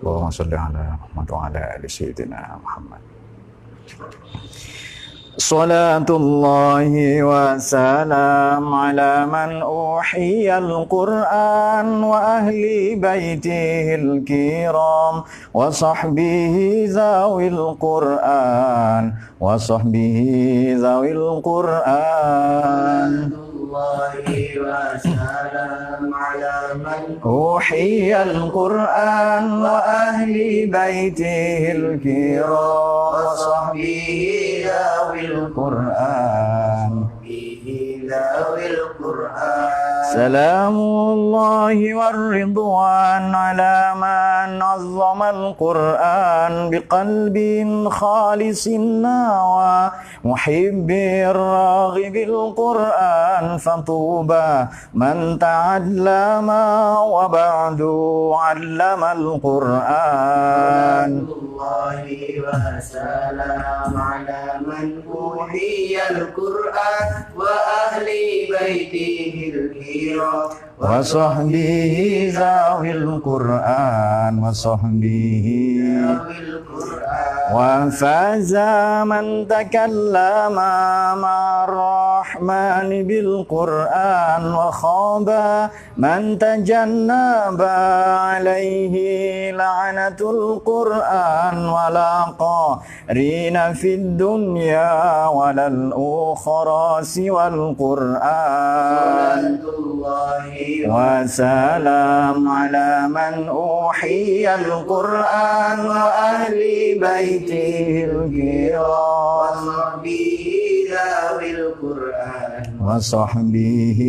Allahumma shalli ala Muhammad wa ala ali sayyidina Muhammad. Salatullahi wa salam ala man uhiyal Qur'an wa ahli baitihil kiram wa sahbihi zawil Qur'an wa sahbihi zawil Qur'an. Salatullahi wa salam ala man uhiyal Qur'an wa ahli baitihil kiram wa sahbihi القرآن سلام الله والرضوان على من عظم القرآن بقلب خالص ناوى محب الراغب القرآن فطوبى من تعلم وبعد علم القرآن الله وسلام على من أوحي القرآن وأهل بيته الكرام وصحبه ذوي القرآن وصحبه ذوي القرآن وفاز من تكلم مع الرحمن بالقرآن وخاب من تجنب عليه لعنة القرآن ولاقى رين في الدنيا ولا الأخرى سوى القرآن وسلام على من أوحي القرآن وأهل بيته الكرام وصحبه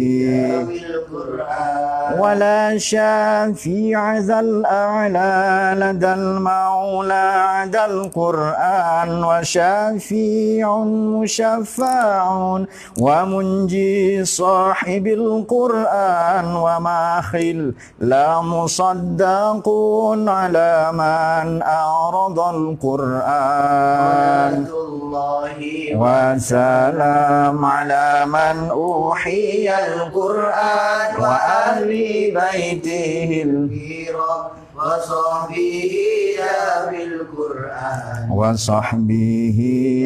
ولا شافيع ذا الأعلى لدى المولى عدا القرآن وشافيع مشفع ومنجي صاحب القرآن وماخل لا مصدق على من أعرض القرآن وسلام على من أوحي القرآن وأهل بيته الكرام وصحبه ذوي القرآن وصحبه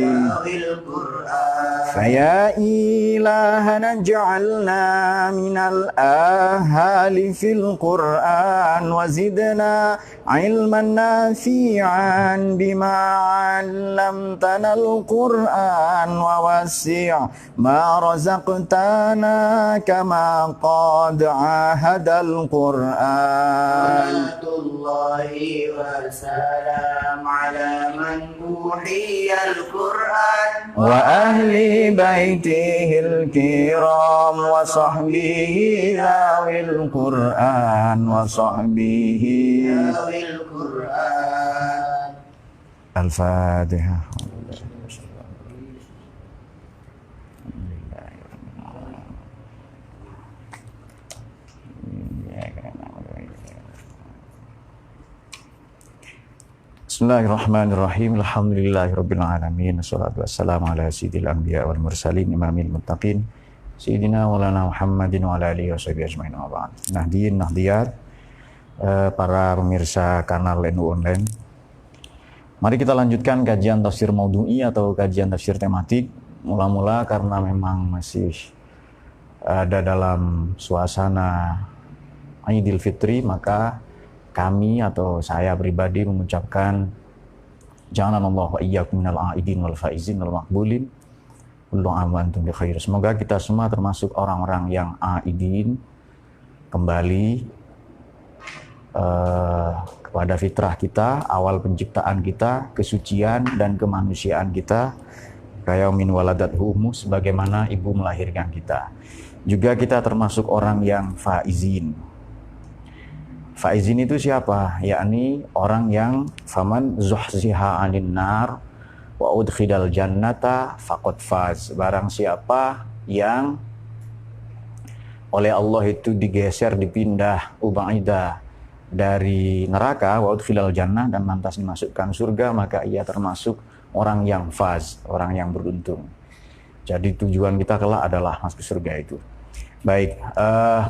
ذوي القرآن فيا إلهنا اجعلنا من الآهال في القرآن وزدنا علما نافعا بما علمتنا القرآن ووسع ما رزقتنا كما قد عاهد القرآن الله وسلام على من أوحي القرآن وأهل بيته الكرام وصحبه ذوي القرآن وصحبه ذوي القرآن الفاتحة. Bismillahirrahmanirrahim. Alhamdulillahirabbil alamin. Wassalatu wassalamu ala sayyidil anbiya wal mursalin imamil muttaqin sayyidina maulana Muhammadin wa ala alihi washabihi ajmain wa ba'd. Nahdien nahdiyat, para pemirsa kanal NU Online. Mari kita lanjutkan kajian tafsir maudhu'i atau kajian tafsir tematik. Mula-mula karena memang masih ada dalam suasana Idul Fitri, maka kami atau saya pribadi mengucapkan ja'alanallahu wa iyyakum minal aidin wal faizin wal maqbulin kullu aam wa antum bi khair. Semoga kita semua termasuk orang-orang yang aidin, kembali kepada fitrah kita, awal penciptaan kita, kesucian dan kemanusiaan kita, kayaumin waladathu ummu, sebagaimana ibu melahirkan kita. Juga kita termasuk orang yang faizin. Faizin itu siapa? Yakni orang yang faman zuhziha 'anil nar wa udkhilal jannata faqad faz. Barang siapa yang oleh Allah itu digeser, dipindah, ubaidah dari neraka, wa udkhilal jannah, dan lantas dimasukkan surga, maka ia termasuk orang yang faz, orang yang beruntung. Jadi tujuan kita kelak adalah masuk surga itu. Baik,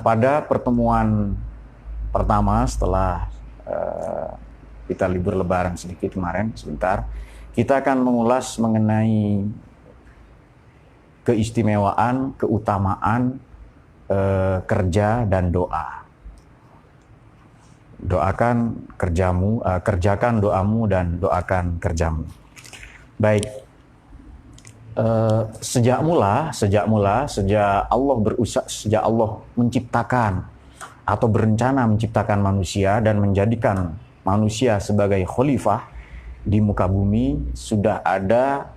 pada pertemuan pertama setelah kita libur lebaran sedikit kemarin, sebentar. Kita akan mengulas mengenai keistimewaan, keutamaan kerja dan doa. Doakan kerjamu, kerjakan doamu dan doakan kerjamu. Baik, sejak Allah menciptakan atau berencana menciptakan manusia dan menjadikan manusia sebagai khalifah di muka bumi, sudah ada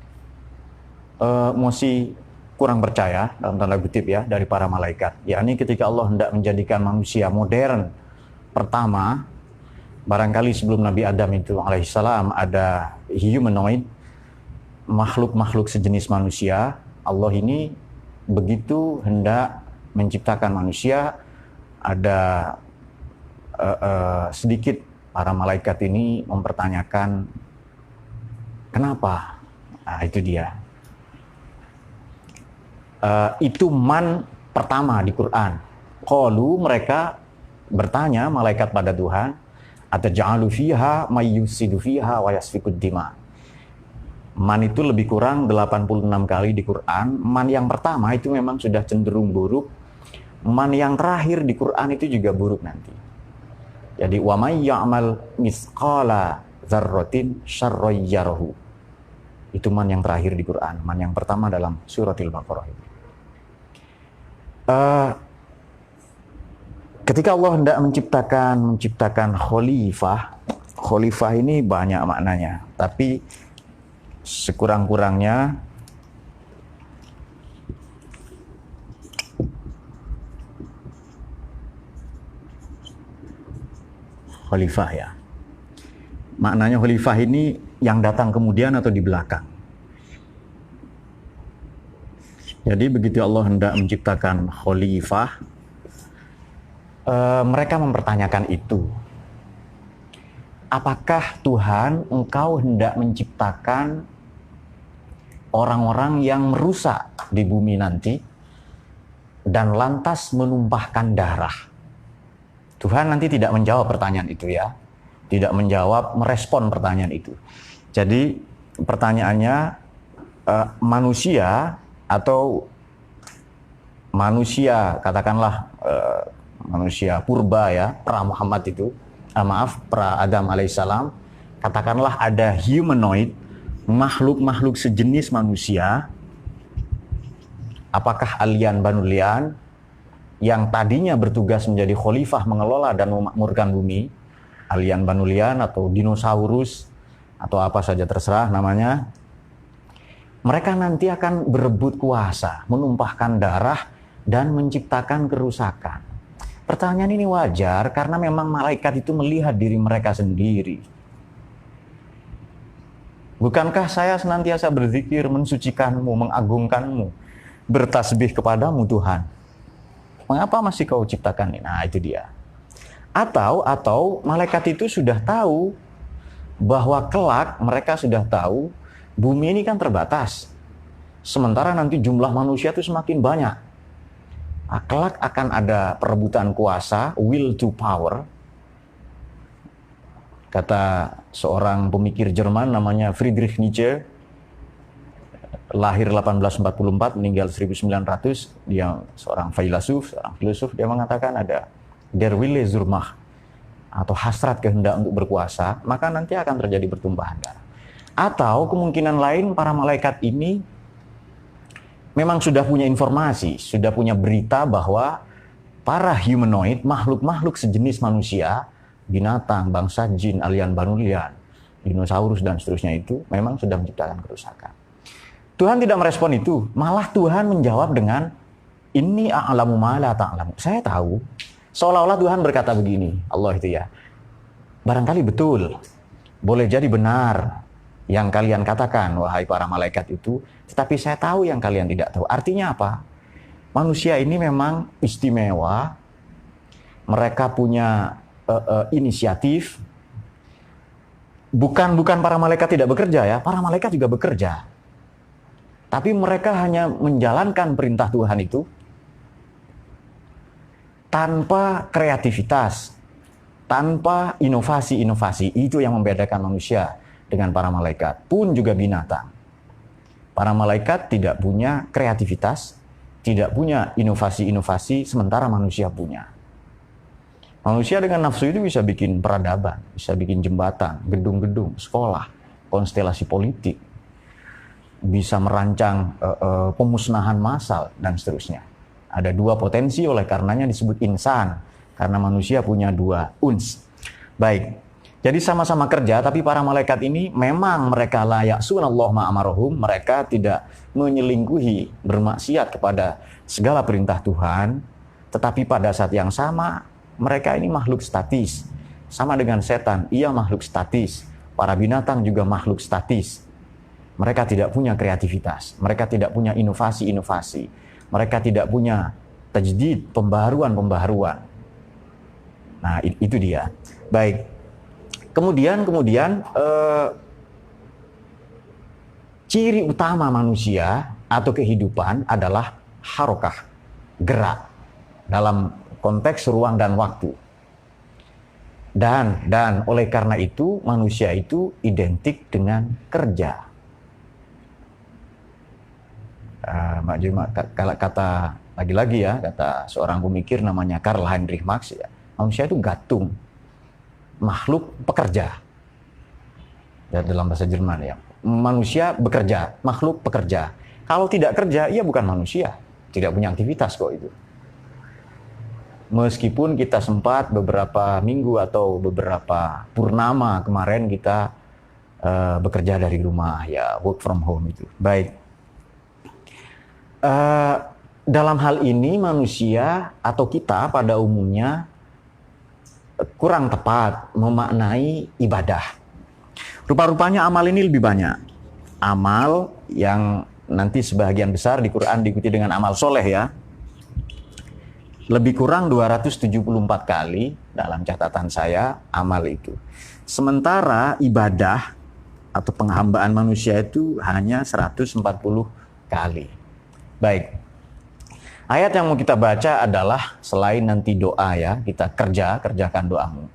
mosi kurang percaya dalam tanda kutip ya dari para malaikat. Yakni ketika Allah hendak menjadikan manusia modern pertama, barangkali sebelum Nabi Adam itu alaihissalam ada humanoid, makhluk-makhluk sejenis manusia. Allah ini begitu hendak menciptakan manusia, ada sedikit para malaikat ini mempertanyakan kenapa. Nah, itu dia. Itu man pertama di Quran. Qalu, mereka bertanya malaikat pada Tuhan, ataj'alu fiha may yufsidu fiha wa yasfikud dima. Man itu lebih kurang 86 kali di Quran. Man yang pertama itu memang sudah cenderung buruk. Man yang terakhir di Quran itu juga buruk nanti. Jadi wa may ya'mal misqala dzarratin syarran yarahu. Itu man yang terakhir di Quran. Man yang pertama dalam suratil Baqarah itu. Ketika Allah hendak menciptakan khalifah ini banyak maknanya, tapi sekurang-kurangnya khalifah ya. Maknanya khalifah ini yang datang kemudian atau di belakang. Jadi begitu Allah hendak menciptakan khalifah, mereka mempertanyakan itu. Apakah Tuhan, engkau hendak menciptakan orang-orang yang merusak di bumi nanti dan lantas menumpahkan darah? Tuhan nanti tidak menjawab pertanyaan itu ya. Tidak menjawab, merespon pertanyaan itu. Jadi pertanyaannya, manusia atau manusia, katakanlah manusia purba ya, pra Muhammad itu, pra Adam alaihissalam, katakanlah ada humanoid, makhluk-makhluk sejenis manusia, apakah alien Banu Lian yang tadinya bertugas menjadi khalifah mengelola dan memakmurkan bumi, alien Banu Lian atau dinosaurus atau apa saja terserah namanya, mereka nanti akan berebut kuasa, menumpahkan darah dan menciptakan kerusakan. Pertanyaan ini wajar karena memang malaikat itu melihat diri mereka sendiri. Bukankah saya senantiasa berzikir, mensucikanmu, mengagungkanmu, bertasbih kepadamu Tuhan? Mengapa masih kau ciptakan ini? Nah itu dia. Atau malaikat itu sudah tahu bahwa kelak mereka sudah tahu bumi ini kan terbatas. Sementara nanti jumlah manusia itu semakin banyak. Kelak akan ada perebutan kuasa, will to power. Kata seorang pemikir Jerman namanya Friedrich Nietzsche, lahir 1844, meninggal 1900, dia seorang filosof, dia mengatakan ada der Wille zur Macht, atau hasrat kehendak untuk berkuasa, maka nanti akan terjadi pertumpahan darah. Atau kemungkinan lain para malaikat ini memang sudah punya informasi, sudah punya berita bahwa para humanoid, makhluk-makhluk sejenis manusia, binatang, bangsa jin, alien Banu Lian, dinosaurus dan seterusnya itu memang sudah menciptakan kerusakan. Tuhan tidak merespon itu, malah Tuhan menjawab dengan inni a'lamu ma la ta'lamu. Saya tahu. Seolah-olah Tuhan berkata begini, Allah itu ya. Barangkali betul, boleh jadi benar yang kalian katakan, wahai para malaikat itu, tetapi saya tahu yang kalian tidak tahu. Artinya apa? Manusia ini memang istimewa, mereka punya inisiatif. Bukan para malaikat tidak bekerja ya, para malaikat juga bekerja. Tapi mereka hanya menjalankan perintah Tuhan itu tanpa kreativitas, tanpa inovasi-inovasi. Itu yang membedakan manusia dengan para malaikat, pun juga binatang. Para malaikat tidak punya kreativitas, tidak punya inovasi-inovasi, sementara manusia punya. Manusia dengan nafsu itu bisa bikin peradaban, bisa bikin jembatan, gedung-gedung, sekolah, konstelasi politik, bisa merancang pemusnahan massal, dan seterusnya. Ada dua potensi, oleh karenanya disebut insan, karena manusia punya dua uns. Baik, jadi sama-sama kerja, tapi para malaikat ini memang mereka layak sunallah ma'amarohum, mereka tidak menyelingkuhi, bermaksiat kepada segala perintah Tuhan, tetapi pada saat yang sama, mereka ini makhluk statis. Sama dengan setan, ia makhluk statis. Para binatang juga makhluk statis. Mereka tidak punya kreativitas, mereka tidak punya inovasi-inovasi, mereka tidak punya tajdid, pembaharuan-pembaharuan. Nah, itu dia. Baik. Kemudian ciri utama manusia atau kehidupan adalah harokah, gerak dalam konteks ruang dan waktu. Dan oleh karena itu manusia itu identik dengan kerja. Kalau kata lagi-lagi ya, kata seorang pemikir namanya Karl Heinrich Marx ya, manusia itu gatung, makhluk pekerja. Ya, dalam bahasa Jerman ya. Manusia bekerja, makhluk pekerja. Kalau tidak kerja, ia bukan manusia. Tidak punya aktivitas kok itu. Meskipun kita sempat beberapa minggu atau beberapa purnama kemarin kita bekerja dari rumah, ya work from home itu. Baik. Dalam hal ini manusia atau kita pada umumnya kurang tepat memaknai ibadah. Rupa-rupanya amal ini lebih banyak. Amal yang nanti sebagian besar di Quran diikuti dengan amal soleh ya. Lebih kurang 274 kali dalam catatan saya amal itu. Sementara ibadah atau penghambaan manusia itu hanya 140 kali. Baik. Ayat yang mau kita baca adalah selain nanti doa ya, kita kerjakan doamu.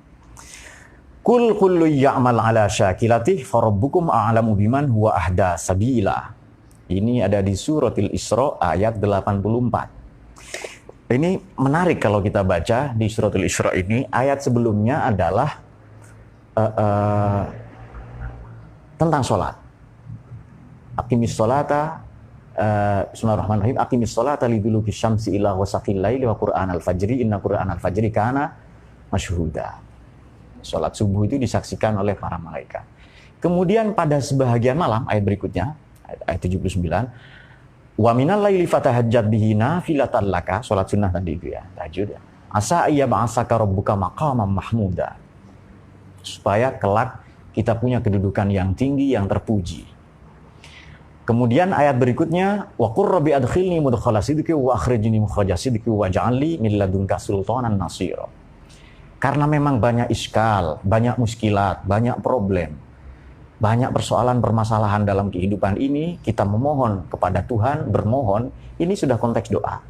Kul kullu ya'mal ala syakilatih farabbukum a'lamu biman huwa ahda sabila. Ini ada di suratul Isra ayat 84. Ini menarik kalau kita baca di suratul Isra ini, ayat sebelumnya adalah tentang sholat. Aqimis sholata, bismillahirrahmanirrahim, aqimis sholata liduluki syamsi ila wasaqil laili wa qur'an al-fajri, inna qur'an al-fajri kana masyhuda. Sholat subuh itu disaksikan oleh para malaikat. Kemudian pada sebahagian malam, ayat berikutnya, ayat 79, wa minal laili fatahajjat bihi nafilatan laka, salat sunnah tadi itu ya, tahajud ya. Asa iya ba'asaka rabbuka maqaman mahmuda. Supaya kelak kita punya kedudukan yang tinggi, yang terpuji. Kemudian ayat berikutnya, wa qur rabbi adkhilni mudkhala sidqi wa akhrijni mukhraja sidqi waj'alni min ladunka sultanan nasira. Karena memang banyak iskal, banyak muskilat, banyak problem, banyak persoalan permasalahan dalam kehidupan ini, kita memohon kepada Tuhan, bermohon, ini sudah konteks doa.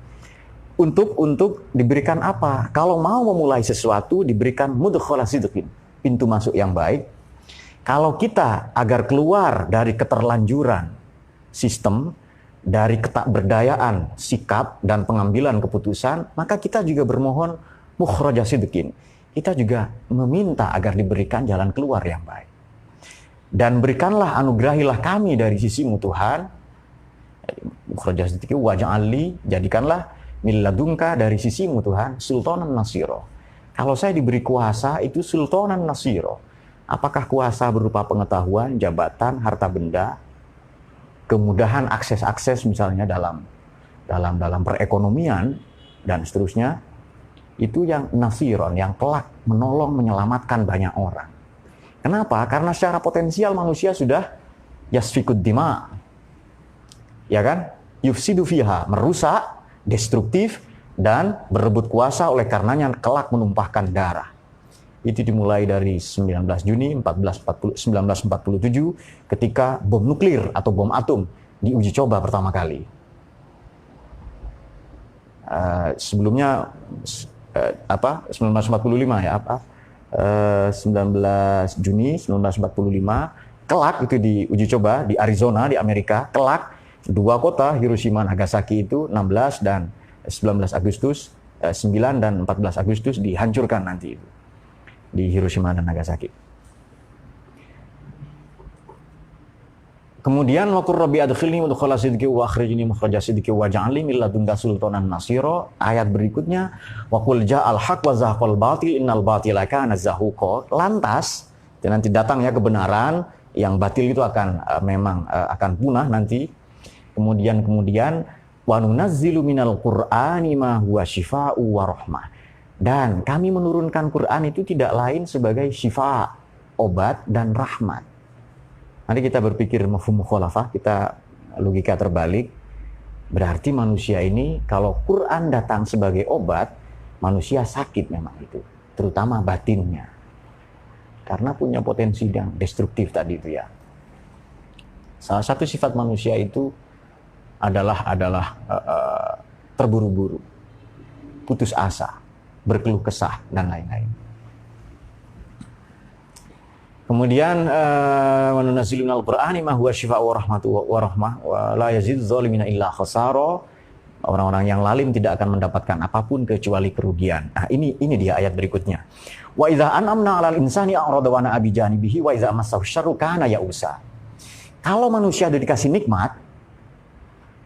Untuk diberikan apa? Kalau mau memulai sesuatu, diberikan mudkhala sidqin, pintu masuk yang baik. Kalau kita agar keluar dari keterlanjuran sistem, dari ketakberdayaan sikap dan pengambilan keputusan, maka kita juga bermohon mukhraja sidqin. Kita juga meminta agar diberikan jalan keluar yang baik. Dan berikanlah, anugerahilah kami dari sisimu Tuhan, waj'alni, jadikanlah min ladunka, dari sisimu Tuhan, sultanan nasiro. Kalau saya diberi kuasa, itu sultanan nasiro. Apakah kuasa berupa pengetahuan, jabatan, harta benda, kemudahan akses misalnya dalam perekonomian dan seterusnya, itu yang nasiron, yang kelak menolong, menyelamatkan banyak orang. Kenapa? Karena secara potensial manusia sudah yasfikud dima, ya kan? Yufsidu fiha, merusak, destruktif, dan berebut kuasa, oleh karenanya kelak menumpahkan darah. Itu dimulai dari 19 Juni 1947 ketika bom nuklir atau bom atom diuji coba pertama kali. Sebelumnya 1945 ya, 19 Juni 1945, kelak itu di uji coba di Arizona di Amerika, kelak dua kota Hiroshima Nagasaki itu 16 dan 19 Agustus, 9 dan 14 Agustus dihancurkan nanti itu di Hiroshima dan Nagasaki. Kemudian waqur rabbi adkhilni mudkhala sidqi wa akhrijni mukhraja sidqi waj'alni min ladunka sultanan nasira. Ayat berikutnya waqul ja'al haqq wa zahaqal batil innal batila kana zahuqa. Lantas nanti datang ya kebenaran, yang batil itu akan memang akan punah nanti. Kemudian wa nunazzilu minal qur'ani ma huwa syifaa'u wa rahmah. Dan kami menurunkan Quran itu tidak lain sebagai syifa, obat dan rahmat. Nanti kita berpikir mafhum mukhalafah, kita logika terbalik. Berarti manusia ini kalau Quran datang sebagai obat, manusia sakit memang itu, terutama batinnya. Karena punya potensi yang destruktif tadi itu ya. Salah satu sifat manusia itu adalah terburu-buru, putus asa, berkeluh kesah dan lain-lain. Kemudian menunazzilu minal qur'ani ma huwa syifaa'u wa rahmatu wa rahmah wa la yaziduz zalimina illa khasara. Orang-orang yang lalim tidak akan mendapatkan apapun kecuali kerugian. Nah, ini dia ayat berikutnya. Wa idza an'amna 'alal insani a'rada wa na'a bi janibihi wa idza massahu syarru kana ya'usa. Kalau manusia udah dikasih nikmat,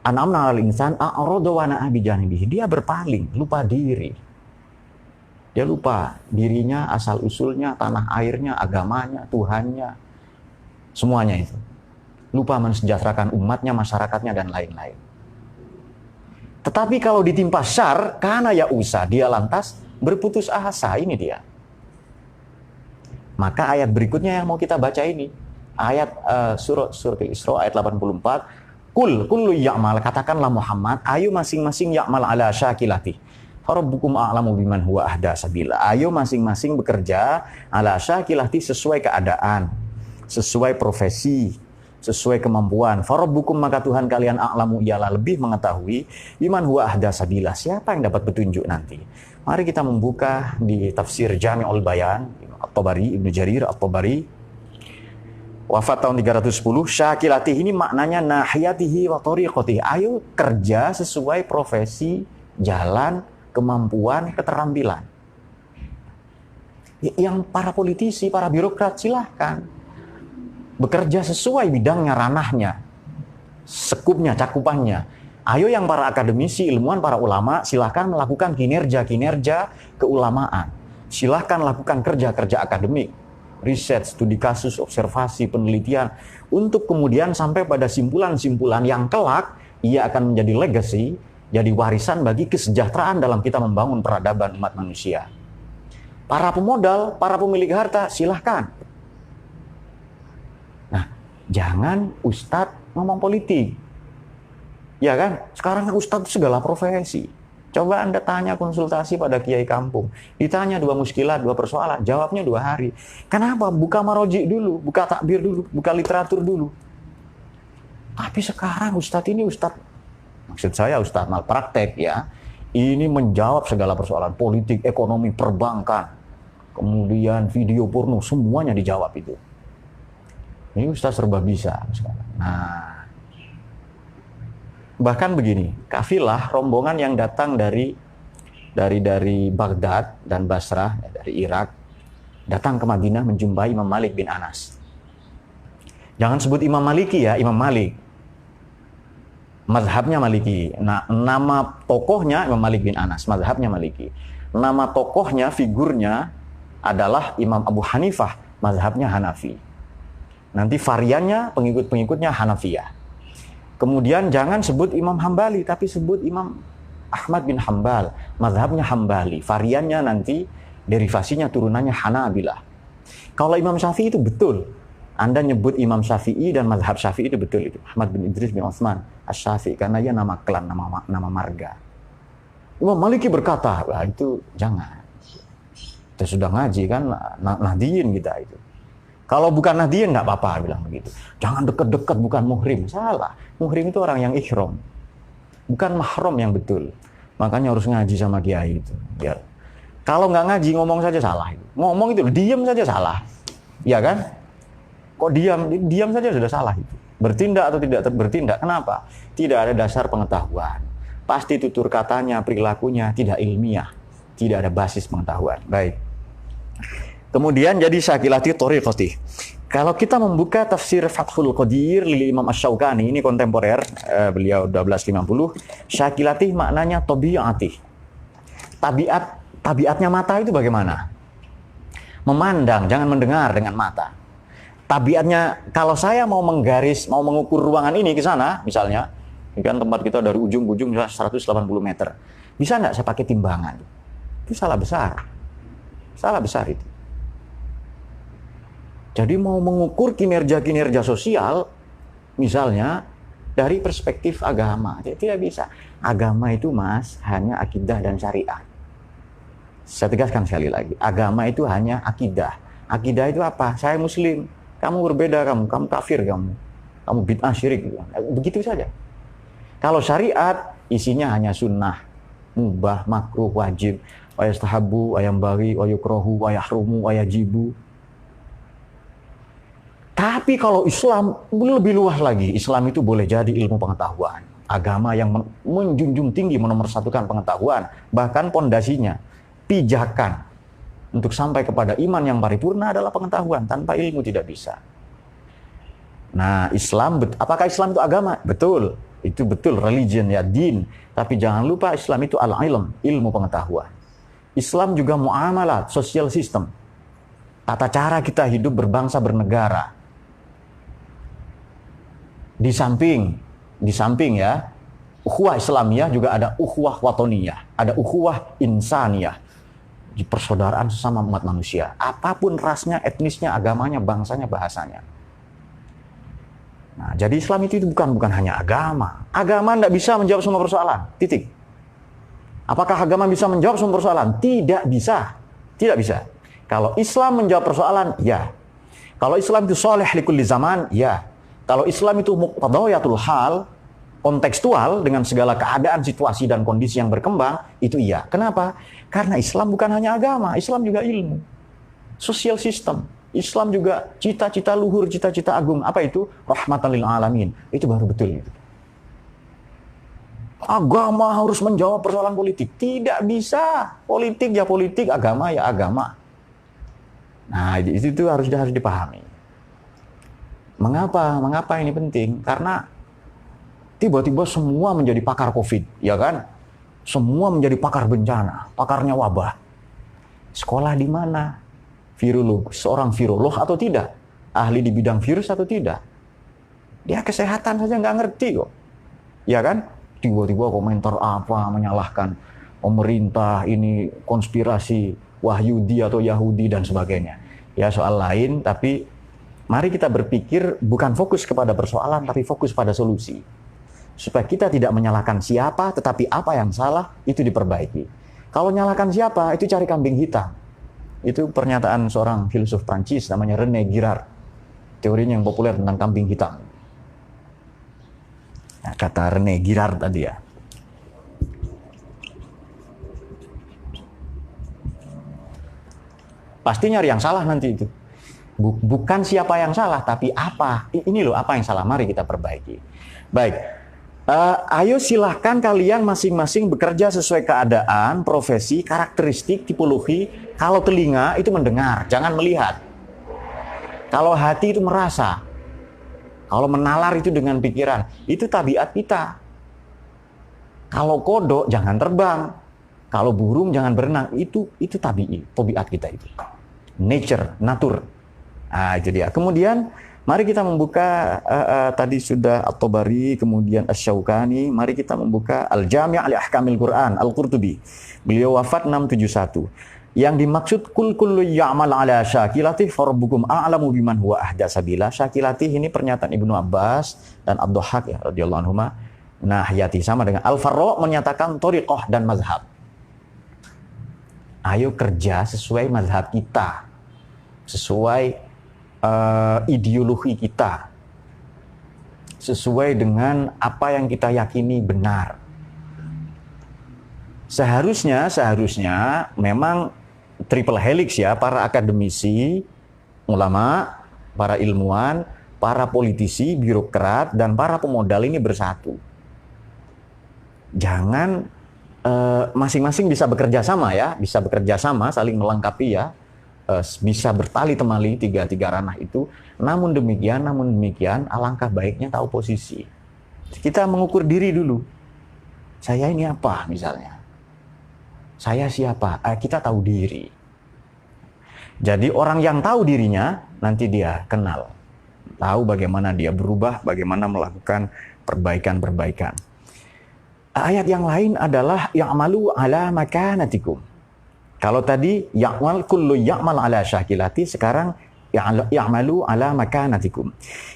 an'amna 'alal insan a'rada wa na'a bi janibihi, dia berpaling, lupa diri. Dia lupa dirinya, asal-usulnya, tanah airnya, agamanya, Tuhannya, semuanya itu. Lupa mensejahterakan umatnya, masyarakatnya, dan lain-lain. Tetapi kalau ditimpa syar, kana ya'usa, dia lantas berputus asa, ini dia. Maka ayat berikutnya yang mau kita baca ini, ayat surat Al-Isra ayat 84, kullu ya'mal, katakanlah Muhammad, ayo masing-masing ya'mal ala syakilati. Rabbukum a'lamu biman huwa ahda sabila. Ayo masing-masing bekerja ala syakilati, sesuai keadaan, sesuai profesi, sesuai kemampuan. Farabbukum, maka Tuhan kalian a'lamu, ialah lebih mengetahui, biman huwa ahda sabila, siapa yang dapat petunjuk nanti. Mari kita membuka di tafsir Jami'ul Bayan At-Tabari, Ibnu Jarir At-Tabari, wafat tahun 310. Syakilati ini maknanya nahiyatihi wa tariqatihi. Ayo kerja sesuai profesi, jalan, kemampuan, keterampilan. Yang para politisi, para birokrat silahkan bekerja sesuai bidangnya, ranahnya, sekupnya, cakupannya. Ayo yang para akademisi, ilmuwan, para ulama silahkan melakukan kinerja keulamaan. Silahkan lakukan kerja akademik, riset, studi kasus, observasi, penelitian, untuk kemudian sampai pada simpulan-simpulan yang kelak ia akan menjadi legacy, jadi warisan bagi kesejahteraan dalam kita membangun peradaban umat manusia. Para pemodal, para pemilik harta, silahkan. Nah, jangan ustadz ngomong politik. Ya kan? Sekarang ustadz segala profesi. Coba Anda tanya konsultasi pada kiai kampung. Ditanya 2 muskilat, 2 persoalan, jawabnya 2 hari. Kenapa? Buka maroji dulu, buka takbir dulu, buka literatur dulu. Tapi sekarang ustadz ini ustadz, maksud saya ustadz malpraktek ya, ini menjawab segala persoalan politik, ekonomi, perbankan, kemudian video porno, semuanya dijawab itu. Ini ustadz serba bisa sekarang. Nah, bahkan begini, kafilah rombongan yang datang dari Baghdad dan Basrah, dari Irak, datang ke Madinah menjumpai Imam Malik bin Anas. Jangan sebut Imam Maliki ya, Imam Malik. Mazhabnya Maliki. Nah, nama tokohnya Imam Malik bin Anas, mazhabnya Maliki. Nama tokohnya, figurnya adalah Imam Abu Hanifah, mazhabnya Hanafi. Nanti variannya, pengikut-pengikutnya Hanafiyah. Kemudian jangan sebut Imam Hambali, tapi sebut Imam Ahmad bin Hambal, mazhabnya Hambali. Variannya nanti, derivasinya, turunannya Hanabilah. Kalau Imam Syafi'i itu betul. Anda nyebut Imam Syafi'i dan mazhab Syafi'i itu betul itu. Ahmad bin Idris bin Utsman Asy-Syafi'i, karena dia nama klan, nama marga. Imam Maliki berkata, wah itu jangan. Kita sudah ngaji kan, Nahdiyin kita itu. Kalau bukan Nahdiyin nggak apa-apa bilang begitu. Jangan dekat-dekat, bukan muhrim. Salah. Muhrim itu orang yang ihram. Bukan mahram yang betul. Makanya harus ngaji sama kiai itu. Biar Kalau nggak ngaji ngomong saja salah. Ngomong itu diam saja salah. Ya kan? Kok diam saja sudah salah itu. Bertindak atau tidak bertindak. Kenapa? Tidak ada dasar pengetahuan. Pasti tutur katanya, perilakunya tidak ilmiah. Tidak ada basis pengetahuan. Baik. Kemudian jadi syakilati thariqati. Kalau kita membuka tafsir Fathul Qadir lili Imam Asy-Syaukani, ini kontemporer, beliau 1250, syakilati maknanya tabi'ati. Tabiatnya mata itu bagaimana? Memandang, jangan mendengar dengan mata. Tabiatnya, kalau saya mau menggaris, mau mengukur ruangan ini ke sana, misalnya, ini kan tempat kita dari ujung ke ujung 180 meter. Bisa nggak saya pakai timbangan? Itu salah besar. Salah besar itu. Jadi mau mengukur kinerja-kinerja sosial, misalnya dari perspektif agama, tidak bisa. Agama itu Mas, hanya akidah dan syariat. Saya tegaskan sekali lagi, agama itu hanya akidah. Akidah itu apa? Saya muslim, kamu berbeda, kamu kafir, kamu bid'ah syirik. Begitu saja. Kalau syariat, isinya hanya sunnah, mubah, makruh, wajib, wa yastahabbu, wa yambaghi, wa yukrahu, wa yahrumu, wa yajibu. Tapi kalau Islam lebih luas lagi. Islam itu boleh jadi ilmu pengetahuan. Agama yang menjunjung tinggi, menomorsatukan pengetahuan. Bahkan pondasinya, pijakan untuk sampai kepada iman yang paripurna adalah pengetahuan. Tanpa ilmu tidak bisa. Nah, Islam, apakah Islam itu agama? Betul. Itu betul, religion ya, din. Tapi jangan lupa Islam itu al-ilm, ilmu pengetahuan. Islam juga muamalat, social system. Tata cara kita hidup berbangsa bernegara. Di samping ya, ukhuwah Islamiyah juga ada ukhuwah watoniyah, ada ukhuwah insaniyah, di persaudaraan sesama umat manusia. Apapun rasnya, etnisnya, agamanya, bangsanya, bahasanya. Nah, jadi Islam itu bukan hanya agama. Agama tidak bisa menjawab semua persoalan. Titik. Apakah agama bisa menjawab semua persoalan? Tidak bisa. Tidak bisa. Kalau Islam menjawab persoalan, ya. Kalau Islam itu sholih likulli zaman, ya. Kalau Islam itu muqtadayatul hal, kontekstual dengan segala keadaan, situasi, dan kondisi yang berkembang, itu iya. Kenapa? Karena Islam bukan hanya agama, Islam juga ilmu. Social system. Islam juga cita-cita luhur, cita-cita agung. Apa itu? Rahmatan lil alamin. Itu baru betul. Agama harus menjawab persoalan politik. Tidak bisa. Politik ya politik, agama ya agama. Nah, itu harus dipahami. Mengapa ini penting? Karena tiba-tiba semua menjadi pakar COVID, ya kan? Semua menjadi pakar bencana, pakarnya wabah. Sekolah di mana? Virolog, seorang virolog atau tidak? Ahli di bidang virus atau tidak? Dia kesehatan saja nggak ngerti kok. Ya kan? Tiba-tiba komentar apa, menyalahkan pemerintah, ini konspirasi Wahyudi atau Yahudi dan sebagainya. Ya soal lain, tapi mari kita berpikir bukan fokus kepada persoalan, tapi fokus pada solusi. Supaya kita tidak menyalahkan siapa, tetapi apa yang salah, itu diperbaiki. Kalau menyalahkan siapa, itu cari kambing hitam. Itu pernyataan seorang filsuf Prancis, namanya René Girard. Teorinya yang populer tentang kambing hitam. Nah, kata René Girard tadi ya. Pasti nyari yang salah nanti itu. Bukan siapa yang salah, tapi apa. Ini loh apa yang salah, mari kita perbaiki. Baik, ayo silahkan kalian masing-masing bekerja sesuai keadaan, profesi, karakteristik, tipologi. Kalau telinga itu mendengar, jangan melihat. Kalau hati itu merasa. Kalau menalar itu dengan pikiran. Itu tabiat kita. Kalau kodok jangan terbang. Kalau burung jangan berenang. Itu tabiat kita itu. Nature, natur. Nah, itu dia. Kemudian mari kita membuka tadi sudah At-Tabari, kemudian Asy-Syaukani. Mari kita membuka Al-Jami' li Ahkamil Quran, Al-Qurtubi. Beliau wafat 671. Yang dimaksud kullu ya'mal ala syakilati farabbukum a'lamu biman huwa ahda sabila. Syakilati ini pernyataan Ibnu Abbas dan Ad-Dhahhak ya radhiyallahu anhuma. Nah, hayati sama dengan Al-Farra menyatakan thariqah dan mazhab. Ayo kerja sesuai mazhab kita. Sesuai ideologi kita, sesuai dengan apa yang kita yakini benar. Seharusnya memang triple helix ya, para akademisi, ulama, para ilmuwan, para politisi, birokrat, dan para pemodal ini bersatu. Jangan masing-masing bisa bekerja sama ya, bisa bekerja sama, saling melengkapi ya, bisa bertali temali tiga ranah itu. Namun demikian, alangkah baiknya tahu posisi. Kita mengukur diri dulu. Saya ini apa misalnya? Saya siapa? Kita tahu diri. Jadi orang yang tahu dirinya, nanti dia kenal. Tahu bagaimana dia berubah, bagaimana melakukan perbaikan-perbaikan. Ayat yang lain adalah ya'malu ala makanatikum. Kalau tadi ya'mal kullu ya'mal ala syakilati, sekarang ya'malu ala makanatikum.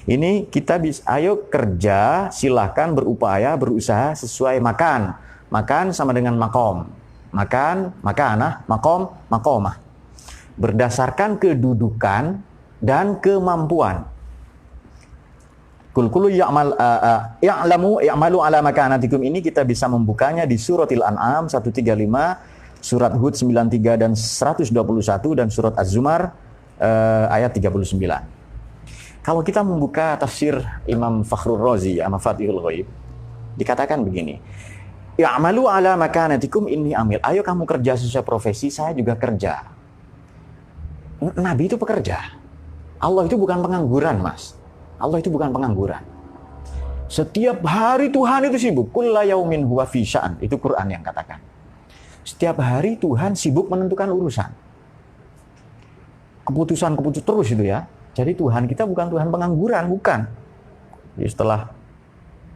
Ini kita bisa, ayo kerja, silakan berupaya, berusaha sesuai makan. Makan sama dengan makom. Makan, makanah, makom, makomah. Berdasarkan kedudukan dan kemampuan. Kul ya'malu ala makanatikum, ini kita bisa membukanya di suratil An'am 135, surat Hud 93 dan 121, dan surat Az-Zumar ayat 39. Kalau kita membuka tafsir Imam Fakhrur Razi, Mafatihul Ghaib, dikatakan begini. Ya'malu ala makanatikum inni amil. Ayo kamu kerja sesuai profesi, saya juga kerja. Nabi itu pekerja. Allah itu bukan pengangguran, Mas. Allah itu bukan pengangguran. Setiap hari Tuhan itu sibuk. Kulla yaumin huwa fi sya'an. Itu Quran yang katakan. Setiap hari Tuhan sibuk menentukan urusan. Keputusan terus itu ya. Jadi Tuhan kita bukan Tuhan pengangguran, bukan. Jadi setelah